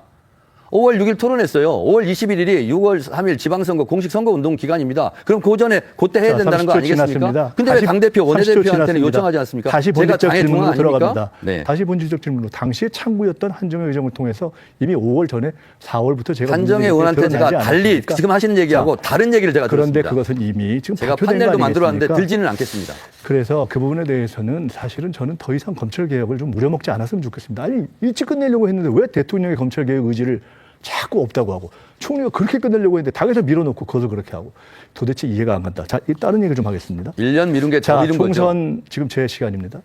5월 6일 토론했어요. 5월 21일이 6월 3일 지방선거 공식 선거운동 기간입니다. 그럼 그 전에 그때 해야 된다는 거 아니겠습니까? 근데 왜 당대표 원내대표한테는 요청하지 않습니까? 다시 본질적 질문으로 들어갑니다. 네. 다시 본질적 질문으로 당시에 창구였던 한정혜 의장을 통해서 이미 5월 전에 4월부터 제가 한정혜 의원한테 제가 달리 않았습니까? 지금 하시는 얘기하고 다른 얘기를 제가 그런데 들었습니다. 그것은 이미 지금 제가 발표된 판넬도 거 만들어왔는데 아니겠습니까? 들지는 않겠습니다. 그래서 그 부분에 대해서는 사실은 저는 더 이상 검찰개혁을 좀 무려먹지 않았으면 좋겠습니다. 아니 일찍 끝내려고 했는데 왜 대통령의 검찰개혁 의지를 자꾸 없다고 하고 총리가 그렇게 끝내려고 했는데 당에서 밀어놓고 그것을 그렇게 하고 도대체 이해가 안 간다. 자, 다른 얘기 좀 하겠습니다. 1년 미룬 게 더 자, 미룬 거죠. 총선 지금 제 시간입니다.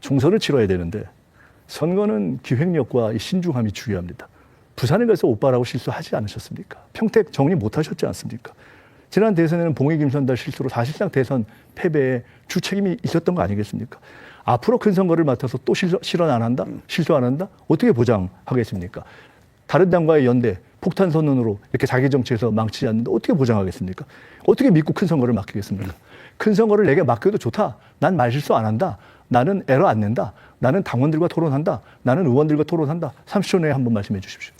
총선을 치러야 되는데 선거는 기획력과 이 신중함이 중요합니다. 부산에 가서 오빠라고 실수하지 않으셨습니까? 평택 정리 못하셨지 않습니까? 지난 대선에는 봉해 김선달 실수로 사실상 대선 패배에 주책임이 있었던 거 아니겠습니까? 앞으로 큰 선거를 맡아서 또 실언 안 한다? 실수 안 한다? 어떻게 보장하겠습니까? 다른 당과의 연대, 폭탄 선언으로 이렇게 자기 정치에서 망치지 않는데 어떻게 보장하겠습니까? 어떻게 믿고 큰 선거를 맡기겠습니까? 큰 선거를 내게 맡겨도 좋다. 난 말실수 안 한다. 나는 에러 안 낸다. 나는 당원들과 토론한다. 나는 의원들과 토론한다. 30초 내에 한번 말씀해 주십시오.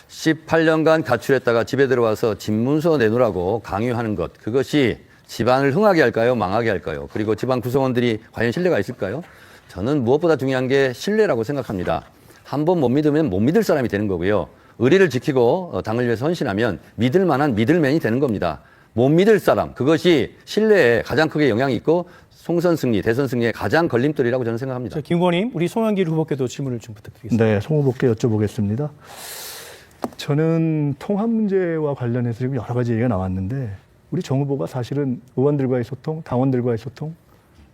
18년간 가출했다가 집에 들어와서 집문서 내놓으라고 강요하는 것. 그것이 집안을 흥하게 할까요? 망하게 할까요? 그리고 집안 구성원들이 과연 신뢰가 있을까요? 저는 무엇보다 중요한 게 신뢰라고 생각합니다. 한 번 못 믿으면 못 믿을 사람이 되는 거고요. 의리를 지키고 당을 위해서 헌신하면 믿을 만한 믿을맨이 되는 겁니다. 못 믿을 사람, 그것이 신뢰에 가장 크게 영향이 있고 총선 승리, 대선 승리의 가장 걸림돌이라고 저는 생각합니다. 자, 김 후보님, 우리 송영길 후보께도 질문을 좀 부탁드리겠습니다. 네, 송 후보께 여쭤보겠습니다. 저는 통합 문제와 관련해서 지금 여러 가지 얘기가 나왔는데 우리 정 후보가 사실은 의원들과의 소통, 당원들과의 소통,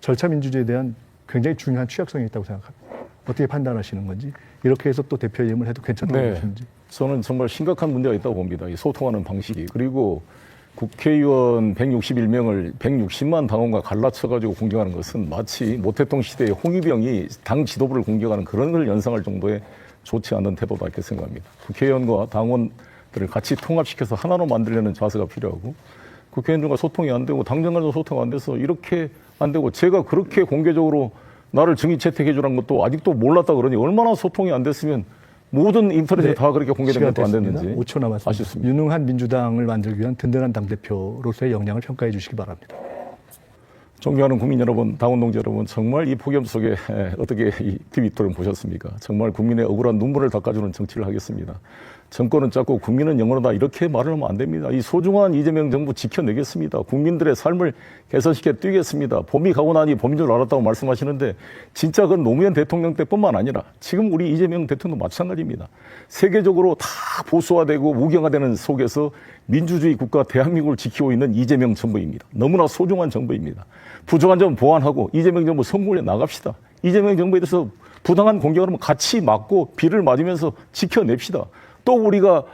절차 민주주의에 대한 굉장히 중요한 취약성이 있다고 생각합니다. 어떻게 판단하시는 건지, 이렇게 해서 또 대표임을 해도 괜찮다고 네, 보시는지. 저는 정말 심각한 문제가 있다고 봅니다. 이 소통하는 방식이. 그리고 국회의원 161명을 160만 당원과 갈라쳐가지고 공격하는 것은 마치 모태통 시대의 홍위병이 당 지도부를 공격하는 그런 걸 연상할 정도의 좋지 않은 태도다 이렇게 생각합니다. 국회의원과 당원들을 같이 통합시켜서 하나로 만들려는 자세가 필요하고 국회의원들과 소통이 안 되고 당정간도 소통 안 돼서 이렇게 안 되고 제가 그렇게 공개적으로 나를 증인 채택해 주라는 것도 아직도 몰랐다 그러니 얼마나 소통이 안 됐으면 모든 인터넷에 네, 다 그렇게 공개된 것도 안 됐습니다. 됐는지 5초 남았습니다. 아쉽습니다. 유능한 민주당을 만들기 위한 든든한 당대표로서의 역량을 평가해 주시기 바랍니다. 존경하는 국민 여러분, 당원 동지 여러분, 정말 이 폭염 속에 어떻게 이 TV 토론 보셨습니까? 정말 국민의 억울한 눈물을 닦아주는 정치를 하겠습니다. 정권은 짧고 국민은 영원하다 이렇게 말을 하면 안 됩니다. 이 소중한 이재명 정부 지켜내겠습니다. 국민들의 삶을 개선시켜 뛰겠습니다. 봄이 가고 나니 봄인 줄 알았다고 말씀하시는데 진짜 그건 노무현 대통령 때뿐만 아니라 지금 우리 이재명 대통령도 마찬가지입니다. 세계적으로 다 보수화되고 무경화되는 속에서 민주주의 국가 대한민국을 지키고 있는 이재명 정부입니다. 너무나 소중한 정부입니다. 부족한 점 보완하고 이재명 정부 성공에 나갑시다. 이재명 정부에 대해서 부당한 공격을 하면 같이 막고 비를 맞으면서 지켜냅시다. 또 우리가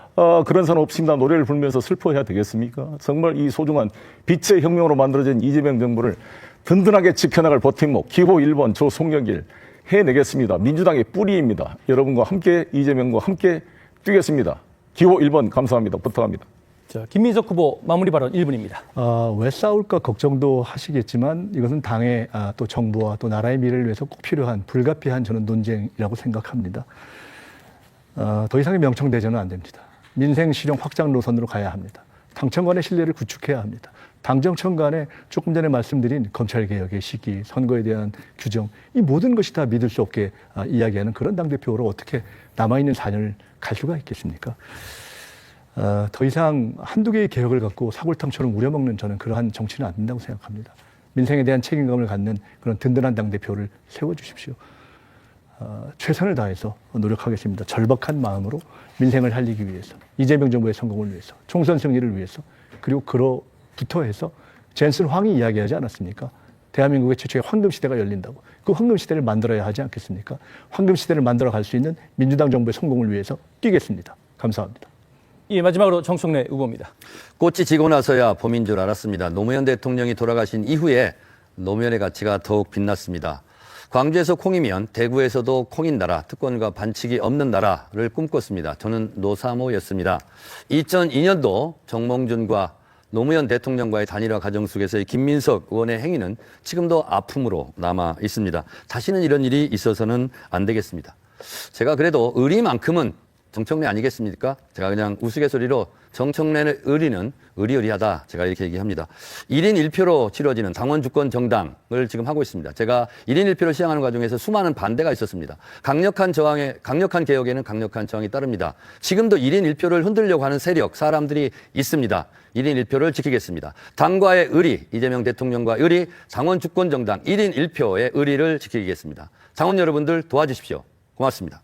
그런 사람 없습니다 노래를 부르면서 슬퍼해야 되겠습니까? 정말 이 소중한 빛의 혁명으로 만들어진 이재명 정부를 든든하게 지켜나갈 버팀목 기호 1번 조송영길 해내겠습니다. 민주당의 뿌리입니다. 여러분과 함께 이재명과 함께 뛰겠습니다. 기호 1번 감사합니다. 부탁합니다. 자, 김민석 후보 마무리 발언 1분입니다. 왜 싸울까 걱정도 하시겠지만 이것은 당의 또 정부와 또 나라의 미래를 위해서 꼭 필요한 불가피한 저는 논쟁이라고 생각합니다. 더 이상의 명청대전은 안 됩니다. 민생 실용 확장 노선으로 가야 합니다. 당청 간의 신뢰를 구축해야 합니다. 당정청 간에 조금 전에 말씀드린 검찰개혁의 시기, 선거에 대한 규정, 이 모든 것이 다 믿을 수 없게 이야기하는 그런 당대표로 어떻게 남아있는 4년을 갈 수가 있겠습니까? 더 이상 한두 개의 개혁을 갖고 사골탕처럼 우려먹는 저는 그러한 정치는 안 된다고 생각합니다. 민생에 대한 책임감을 갖는 그런 든든한 당대표를 세워주십시오. 최선을 다해서 노력하겠습니다. 절박한 마음으로 민생을 살리기 위해서, 이재명 정부의 성공을 위해서, 총선 승리를 위해서, 그리고 그로부터 해서 젠슨 황이 이야기하지 않았습니까? 대한민국의 최초의 황금시대가 열린다고. 그 황금시대를 만들어야 하지 않겠습니까? 황금시대를 만들어 갈 수 있는 민주당 정부의 성공을 위해서 뛰겠습니다. 감사합니다. 예, 마지막으로 정청래 후보입니다. 꽃이 지고 나서야 봄인 줄 알았습니다. 노무현 대통령이 돌아가신 이후에 노무현의 가치가 더욱 빛났습니다. 광주에서 콩이면 대구에서도 콩인 나라, 특권과 반칙이 없는 나라를 꿈꿨습니다. 저는 노사모였습니다. 2002년도 정몽준과 노무현 대통령과의 단일화 과정 속에서의 김민석 의원의 행위는 지금도 아픔으로 남아 있습니다. 다시는 이런 일이 있어서는 안 되겠습니다. 제가 그래도 의리만큼은 정청래 아니겠습니까? 제가 그냥 우스갯소리로 정청래의 의리는 의리의리하다. 제가 이렇게 얘기합니다. 1인 1표로 치러지는 당원 주권 정당을 지금 하고 있습니다. 제가 1인 1표를 시행하는 과정에서 수많은 반대가 있었습니다. 강력한 개혁에는 강력한 저항이 따릅니다. 지금도 1인 1표를 흔들려고 하는 세력, 사람들이 있습니다. 1인 1표를 지키겠습니다. 당과의 의리, 이재명 대통령과의 의리, 당원 주권 정당 1인 1표의 의리를 지키겠습니다. 당원 여러분들 도와주십시오. 고맙습니다.